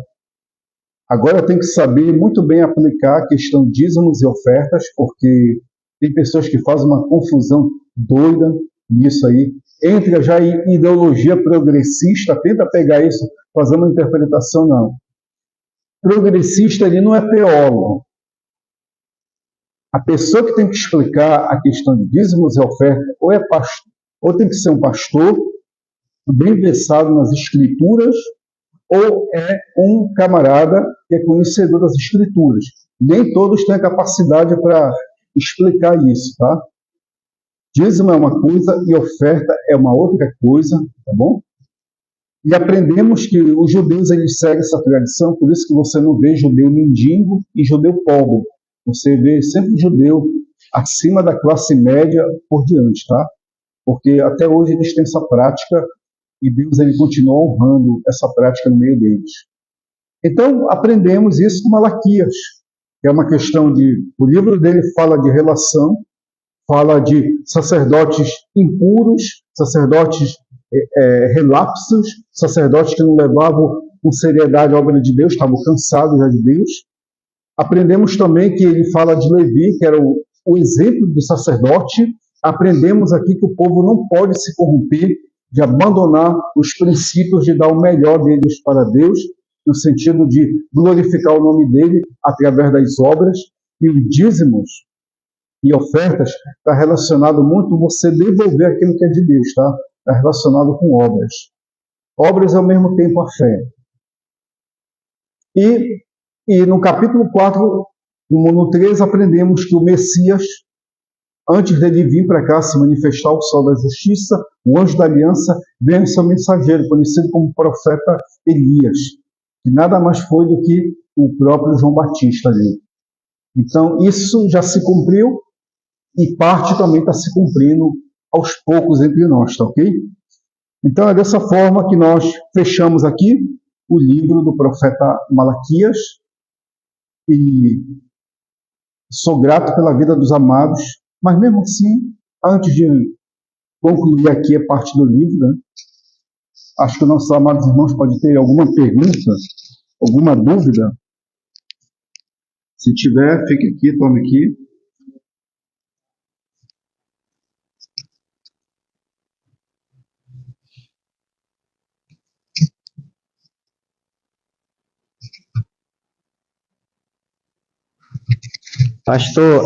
Speaker 1: Agora tem que saber muito bem aplicar a questão de dízimos e ofertas, porque tem pessoas que fazem uma confusão doida nisso aí. Entra já em ideologia progressista, tenta pegar isso, fazer uma interpretação, não. Progressista, ele não é teólogo. A pessoa que tem que explicar a questão de dízimos e ofertas, ou é pastor, ou tem que ser um pastor, bem versado nas escrituras, ou é um camarada que é conhecedor das escrituras. Nem todos têm a capacidade para explicar isso, tá? Dízimo é uma coisa e oferta é uma outra coisa, tá bom? E aprendemos que os judeus eles seguem essa tradição, por isso que você não vê judeu mendigo e judeu pobre. Você vê sempre judeu acima da classe média por diante, tá? Porque até hoje eles têm essa prática e Deus ele continua honrando essa prática no meio deles. Então, aprendemos isso com Malaquias, que é uma questão de... O livro dele fala de relação, fala de sacerdotes impuros, sacerdotes relapsos, sacerdotes que não levavam com seriedade a obra de Deus, estavam cansados já de Deus. Aprendemos também que ele fala de Levi, que era o exemplo do sacerdote. Aprendemos aqui que o povo não pode se corromper, de abandonar os princípios de dar o melhor deles para Deus, no sentido de glorificar o nome dele através das obras. E os dízimos e ofertas está relacionado muito você devolver aquilo que é de Deus, tá? Está relacionado com obras. Obras ao mesmo tempo a fé. E no capítulo 4, no 3, aprendemos que o Messias, antes dele vir para cá se manifestar o sol da justiça, o anjo da aliança, veio seu mensageiro, conhecido como profeta Elias, que nada mais foi do que o próprio João Batista ali. Então, isso já se cumpriu e parte também está se cumprindo aos poucos entre nós, tá ok? Então, é dessa forma que nós fechamos aqui o livro do profeta Malaquias e sou grato pela vida dos amados, mas mesmo assim, antes de concluir aqui a parte do livro, né, acho que nossos amados irmãos podem ter alguma pergunta, alguma dúvida. Se tiver, fique aqui, tome aqui.
Speaker 2: Pastor,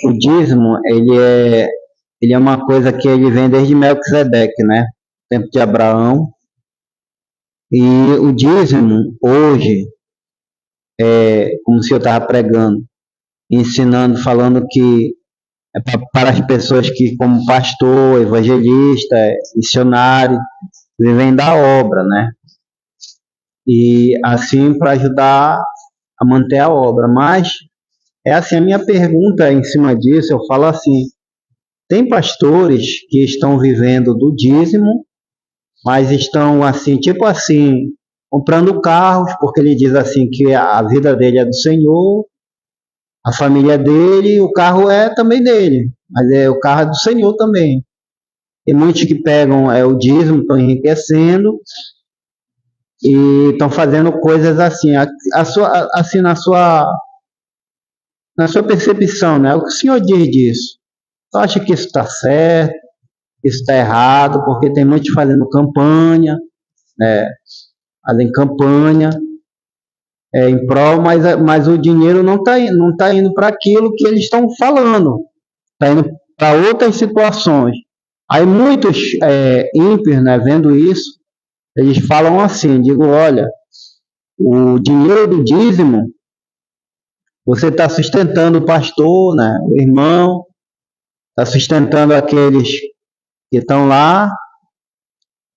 Speaker 2: o dízimo, ele é uma coisa que ele vem desde Melquisedeque, né? Tempo de Abraão. E o dízimo, hoje, como o senhor estava pregando, ensinando, falando que é para as pessoas que, como pastor, evangelista, missionário, vivem da obra, né? E assim, para ajudar a manter a obra. Mas é assim, a minha pergunta em cima disso, eu falo assim, tem pastores que estão vivendo do dízimo, mas estão assim, tipo assim, comprando carros, porque ele diz assim que a vida dele é do Senhor, a família dele, o carro é também dele, mas o carro é do Senhor também. Tem muitos que pegam o dízimo, estão enriquecendo e estão fazendo coisas assim, assim na sua percepção, né? O que o senhor diz disso? Você acha que isso está certo, que isso está errado, porque tem muitos fazendo campanha, né? Fazem campanha em prol, mas o dinheiro não tá indo para aquilo que eles estão falando, está indo para outras situações. Aí muitos ímpios, né, vendo isso, eles falam assim, digo, olha, o dinheiro do dízimo, você está sustentando o pastor, né, o irmão, está sustentando aqueles que estão lá,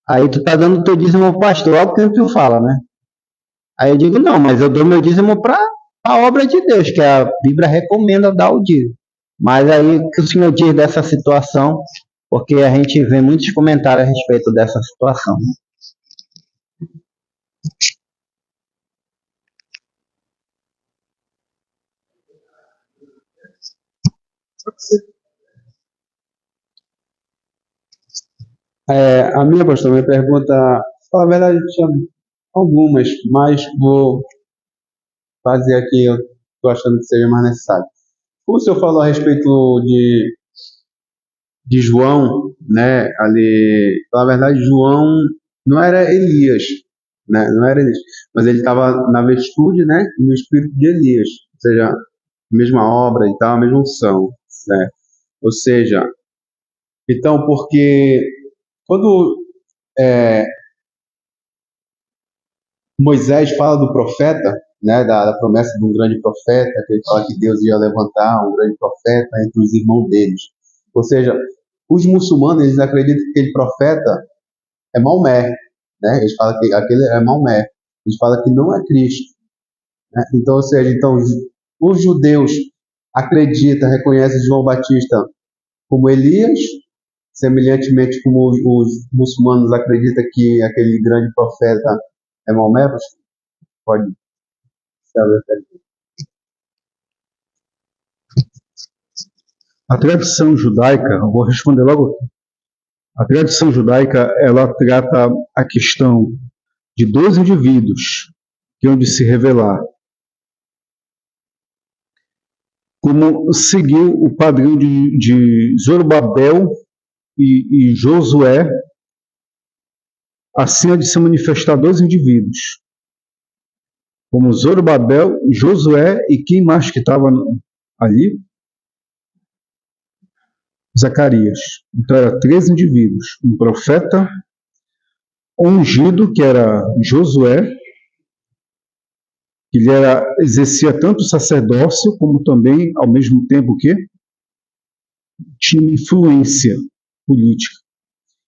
Speaker 2: aí tu está dando o teu dízimo ao pastor, olha o que tu fala, né? Aí eu digo, não, mas eu dou meu dízimo para a obra de Deus, que a Bíblia recomenda dar o dízimo. Mas aí, o que o senhor diz dessa situação? Porque a gente vê muitos comentários a respeito dessa situação.
Speaker 3: A minha, pastor, minha pergunta, na verdade, tinha algumas, mas vou fazer aqui, eu estou achando que seja mais necessário. Como o senhor falou a respeito de João, né, ali, na verdade, João não era Elias, né, não era Elias, mas ele estava na virtude, né, e no espírito de Elias, ou seja, a mesma obra e tal, a mesma unção, né, ou seja, então, porque quando Moisés fala do profeta, né, da promessa de um grande profeta, que ele fala que Deus ia levantar um grande profeta entre os irmãos deles. Ou seja, os muçulmanos, eles acreditam que aquele profeta é Maomé, né? Eles falam que aquele é Maomé. Eles falam que não é Cristo, né? Então, ou seja, então, os judeus acreditam, reconhecem João Batista como Elias, semelhantemente como os muçulmanos acreditam que aquele grande profeta é Maomé. Pode saber.
Speaker 1: A tradição judaica, eu vou responder logo. A tradição judaica, ela trata a questão de dois indivíduos que hão de se revelar, como seguiu o padrão de Zorobabel e Josué, assim há de se manifestar dois indivíduos, como Zorobabel, Josué e quem mais que estava ali? Zacarias. Então, eram três indivíduos: um profeta ungido, que era Josué, que ele exercia tanto o sacerdócio, como também, ao mesmo tempo, que tinha influência política.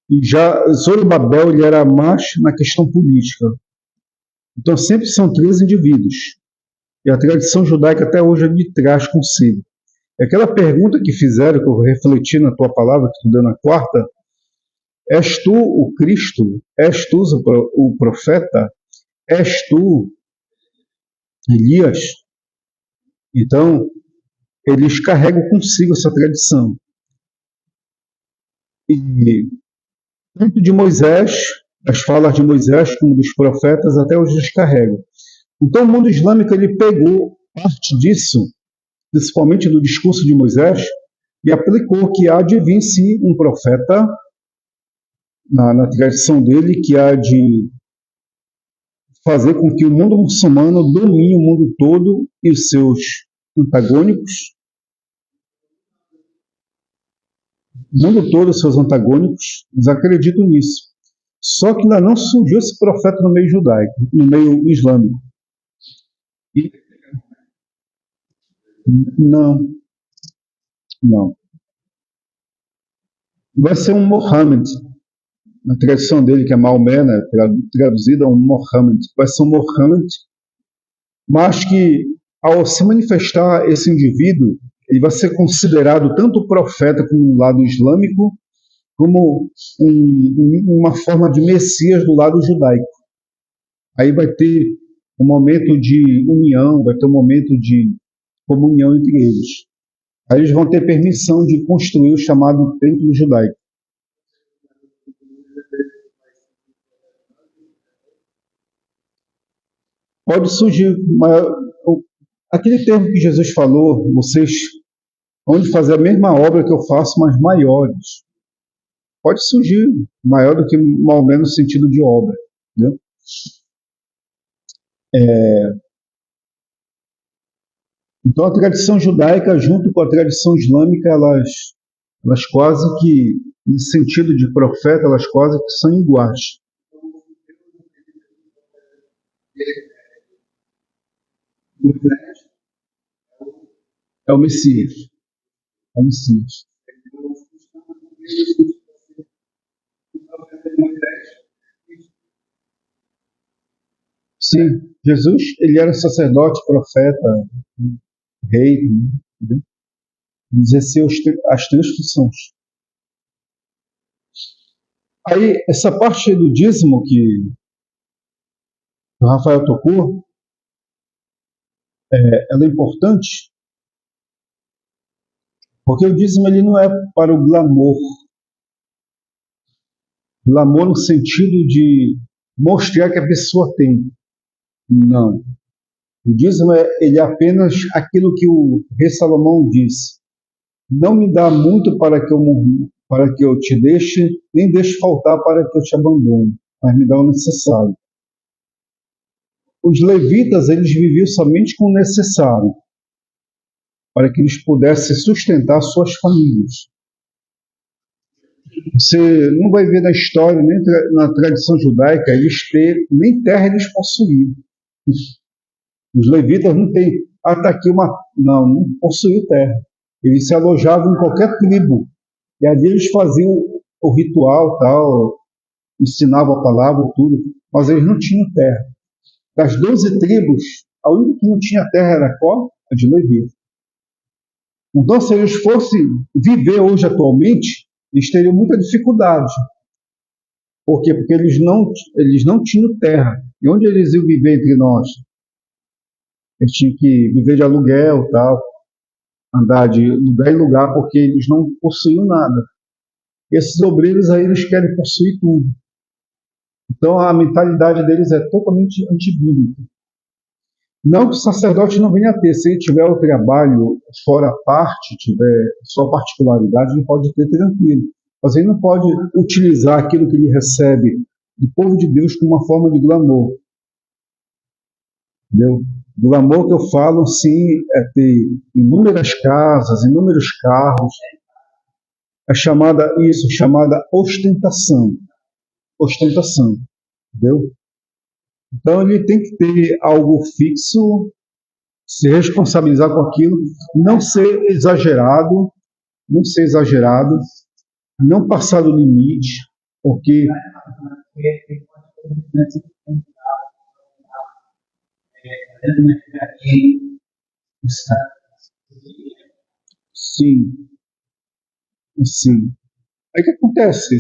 Speaker 1: E já Zorobabel, ele era mais na questão política. Então, sempre são três indivíduos. E a tradição judaica até hoje ele traz consigo. E aquela pergunta que fizeram, que eu refleti na tua palavra, que tu deu na quarta: és tu o Cristo? És tu o profeta? És tu Elias? Então, eles carregam consigo essa tradição. E tanto de Moisés, as falas de Moisés, como dos profetas, até hoje eles carregam. Então, o mundo islâmico ele pegou parte disso, principalmente do discurso de Moisés, e aplicou que há de vir, sim, um profeta, na tradição dele, que há de fazer com que o mundo muçulmano domine o mundo todo e os seus antagônicos, o mundo todo, os seus antagônicos, eles acreditam nisso. Só que ainda não surgiu esse profeta no meio judaico, no meio islâmico. E, não, não. Vai ser um Mohammed, na tradição dele, que é Maomé, né, traduzida a um Mohammed. Vai ser um Mohammed, mas que, ao se manifestar esse indivíduo, ele vai ser considerado tanto profeta como no lado islâmico, como uma forma de Messias do lado judaico. Aí vai ter um momento de união, vai ter um momento de comunhão entre eles. Aí eles vão ter permissão de construir o chamado templo judaico. Pode surgir aquele termo que Jesus falou: vocês vão fazer a mesma obra que eu faço, mas maiores. Pode surgir maior do que Maomé no sentido de obra. Entendeu? Então a tradição judaica junto com a tradição islâmica, elas quase que, no sentido de profeta, elas quase que são iguais. É o Messias. É o Messias. Sim, Jesus, ele era sacerdote, profeta, rei, entendeu? Ele exerceu as três funções. Aí, essa parte do dízimo que o Rafael tocou, ela é importante, porque o dízimo ele não é para o glamour. Glamour no sentido de mostrar que a pessoa tem. Não. O dízimo ele é apenas aquilo que o rei Salomão disse: não me dá muito para que eu te deixe, nem deixe faltar para que eu te abandone, mas me dá o necessário. Os levitas, eles viviam somente com o necessário, para que eles pudessem sustentar suas famílias. Você não vai ver na história, nem na tradição judaica, nem terra eles possuíam. Os levitas não têm, tá aqui não possuíam terra. Eles se alojavam em qualquer tribo. E ali eles faziam o ritual, tal, ensinavam a palavra, tudo, mas eles não tinham terra. Das 12 tribos, a única que não tinha terra era qual? A de Levi. Então, se eles fossem viver hoje atualmente, eles teriam muita dificuldade. Por quê? Porque eles não tinham terra. E onde eles iam viver entre nós? Eles tinham que viver de aluguel, tal, andar de lugar em lugar, porque eles não possuíam nada. Esses obreiros aí, eles querem possuir tudo. Então, a mentalidade deles é totalmente antibíblica. Não que o sacerdote não venha a ter. Se ele tiver o trabalho fora a parte, tiver sua particularidade, ele pode ter tranquilo. Mas ele não pode utilizar aquilo que ele recebe do povo de Deus como uma forma de glamour. Entendeu? Glamour que eu falo, sim, é ter inúmeras casas, inúmeros carros. É chamada ostentação. Ostentação. Entendeu? Então ele tem que ter algo fixo, se responsabilizar com aquilo, não ser exagerado, não passar do limite, porque sim, sim. Aí o que acontece?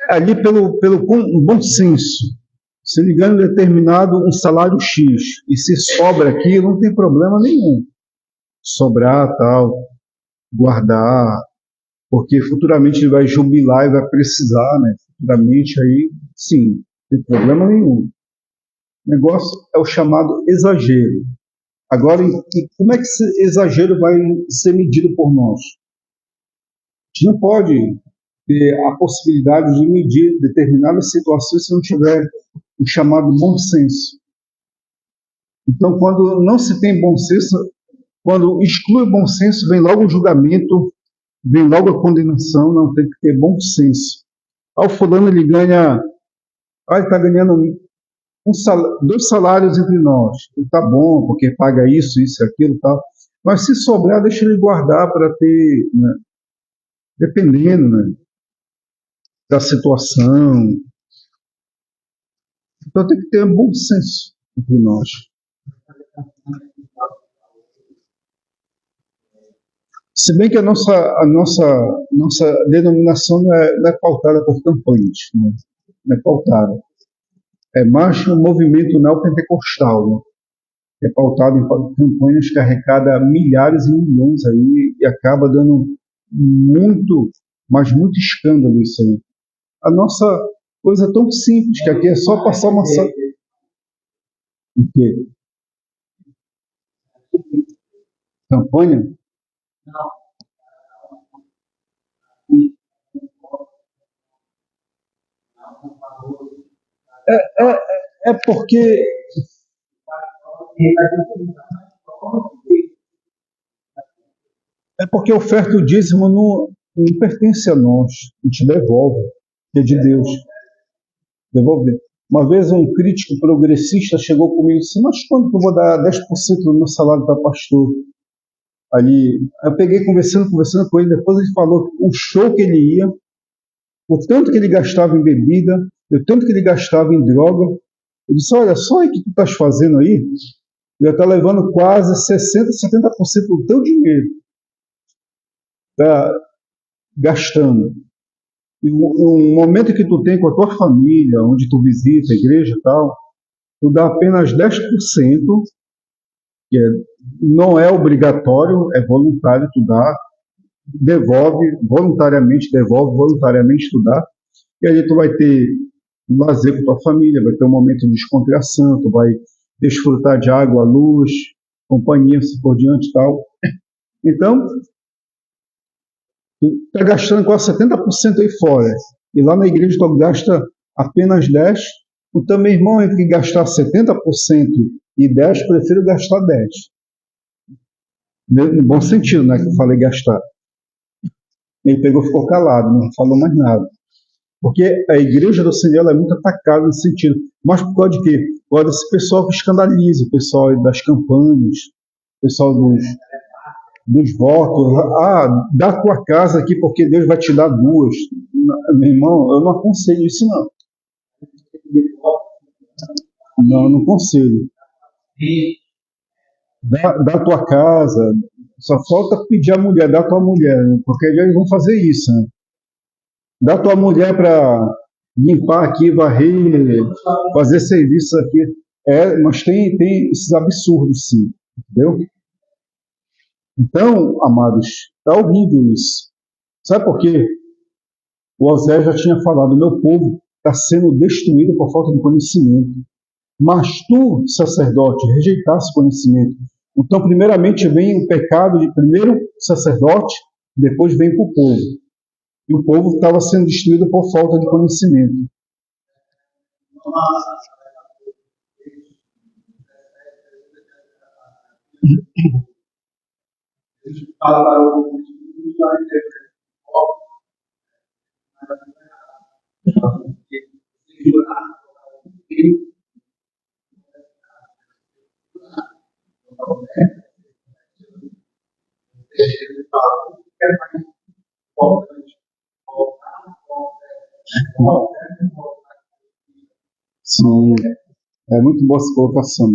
Speaker 1: Ali pelo bom senso, se ele ganha determinado um salário X e se sobra aqui, não tem problema nenhum. Sobrar, tal, guardar, porque futuramente ele vai jubilar e vai precisar, né? Futuramente aí, sim, não tem problema nenhum. O negócio é o chamado exagero. Agora, como é que esse exagero vai ser medido por nós? A gente não pode ter a possibilidade de medir determinadas situações se não tiver o chamado bom senso. Então, quando não se tem bom senso, quando exclui o bom senso, vem logo o julgamento, vem logo a condenação, não tem que ter bom senso. O fulano ele ganha, ele está ganhando 2 salários entre nós. Ele está bom, porque paga isso, aquilo, tal. Mas se sobrar, deixa ele guardar para ter, né, dependendo, né, da situação. Então tem que ter um bom senso entre nós. Se bem que a nossa denominação não é pautada por campanhas, né? Não é pautada. É mais um movimento neopentecostal, né? É pautado em campanhas que arrecada milhares e milhões aí e acaba dando muito, mas muito escândalo isso aí. A nossa coisa é tão simples, que aqui é só passar uma... O quê? Campanha? É porque oferta o dízimo não pertence a nós, a gente devolve, que é de Deus. Devolver. Uma vez um crítico progressista chegou comigo e disse: mas quando que eu vou dar 10% do meu salário para pastor? Ali, eu peguei conversando com ele, depois ele falou o show que ele ia, o tanto que ele gastava em bebida, o tanto que ele gastava em droga. Eu disse: olha, só aí que tu estás fazendo aí, já está levando quase 60%, 70% do teu dinheiro. Está gastando. E um momento que tu tem com a tua família, onde tu visita a igreja e tal, tu dá apenas 10%, que não é obrigatório, é voluntário tu dá, voluntariamente tu dá, e aí tu vai ter lazer com tua família, vai ter um momento de descontração, tu vai desfrutar de água, luz, companhia, assim por diante e tal. Então, tu está gastando quase 70% aí fora. E lá na igreja tu gasta apenas 10%. Então, meu irmão, entre gastar 70% e 10%, prefiro gastar 10%. No bom sentido, né? Que eu falei gastar. Ele pegou e ficou calado, não falou mais nada. Porque a igreja do Senhor é muito atacada nesse sentido. Mas por causa de quê? Por causa desse pessoal que escandaliza, o pessoal das campanhas, o pessoal dos votos. Ah, dá a tua casa aqui porque Deus vai te dar duas. Meu irmão, eu não aconselho isso, não. Não, eu não aconselho. Dá a tua casa. Só falta pedir a mulher, dá a tua mulher, né? Porque eles vão fazer isso, né? Dá a tua mulher para limpar aqui, varrer, fazer serviço aqui. Mas tem esses absurdos, sim. Entendeu? Então, amados, está horrível isso. Sabe por quê? O Oséias já tinha falado, meu povo está sendo destruído por falta de conhecimento. Mas tu, sacerdote, rejeitaste o conhecimento. Então, primeiramente vem o pecado de primeiro sacerdote, depois vem para o povo. E o povo estava sendo destruído por falta de conhecimento. Sim, é muito boa essa colocação.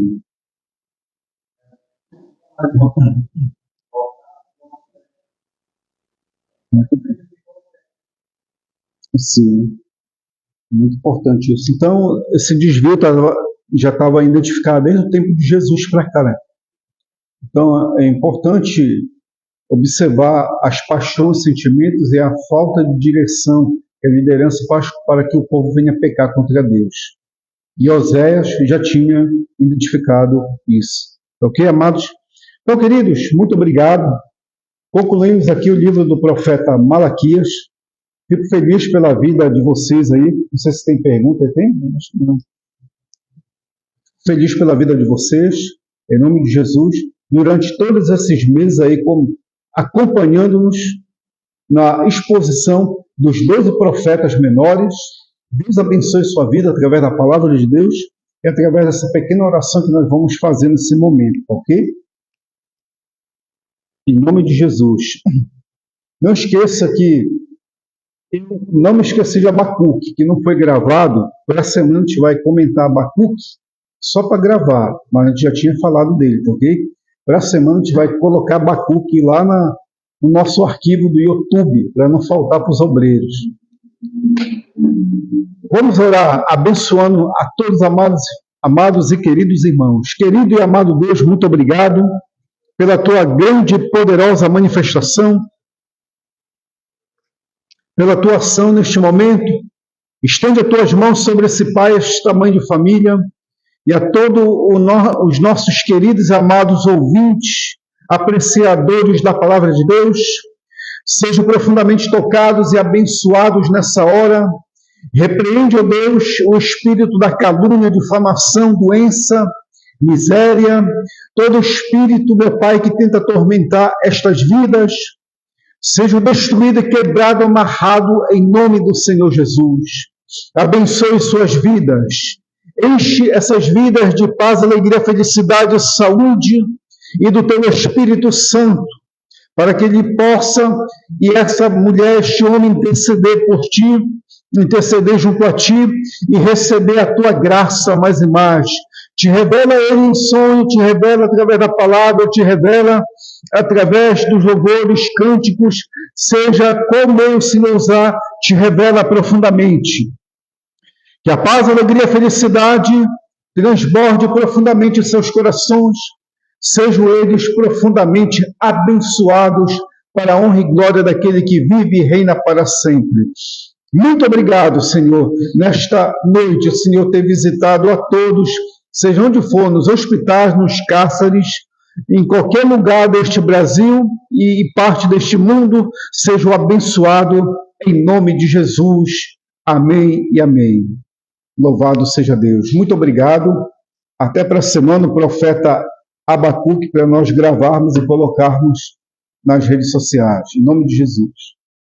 Speaker 1: Sim, muito importante isso. Então, esse desvio já estava identificado desde o tempo de Jesus para cá, né? Então, é importante observar as paixões, sentimentos e a falta de direção que a liderança faz para que o povo venha pecar contra Deus. E Oséias já tinha identificado isso. Ok, amados? Então, queridos, muito obrigado. Concluímos aqui o livro do profeta Malaquias. Fico feliz pela vida de vocês aí. Não sei se tem pergunta. Tem? Acho que não. Feliz pela vida de vocês, em nome de Jesus, durante todos esses meses aí, acompanhando-nos na exposição dos 12 profetas menores. Deus abençoe sua vida através da palavra de Deus e através dessa pequena oração que nós vamos fazer nesse momento, ok? Em nome de Jesus. Não esqueça que eu não me esqueci de Abacuque, que não foi gravado. Para a semana a gente vai comentar Abacuque só para gravar, mas a gente já tinha falado dele, ok? Para a semana a gente vai colocar Abacuque lá no nosso arquivo do YouTube, para não faltar para os obreiros. Vamos orar abençoando a todos amados e queridos irmãos. Querido e amado Deus, muito obrigado pela tua grande e poderosa manifestação, pela tua ação neste momento. Estende as tuas mãos sobre esse pai, este tamanho de família, e a todos os nossos queridos e amados ouvintes, apreciadores da palavra de Deus, sejam profundamente tocados e abençoados nessa hora. Repreende, ó Deus, o espírito da calúnia, difamação, doença, miséria, todo espírito, meu Pai, que tenta atormentar estas vidas, seja destruído e quebrado, amarrado em nome do Senhor Jesus. Abençoe suas vidas, enche essas vidas de paz, alegria, felicidade, saúde e do teu Espírito Santo, para que ele possa, e essa mulher, este homem, interceder por ti, interceder junto a ti e receber a tua graça mais e mais. Te revela ele em sonho, te revela através da palavra, te revela através dos louvores, cânticos, seja qual meio se usar, te revela profundamente. Que a paz, a alegria e a felicidade transborde profundamente em seus corações, sejam eles profundamente abençoados para a honra e glória daquele que vive e reina para sempre. Muito obrigado, Senhor, nesta noite, Senhor, ter visitado a todos, seja onde for, nos hospitais, nos cárceres, em qualquer lugar deste Brasil e parte deste mundo, seja abençoado em nome de Jesus. Amém e amém. Louvado seja Deus. Muito obrigado. Até para a semana, o profeta Abacuque, para nós gravarmos e colocarmos nas redes sociais. Em nome de Jesus.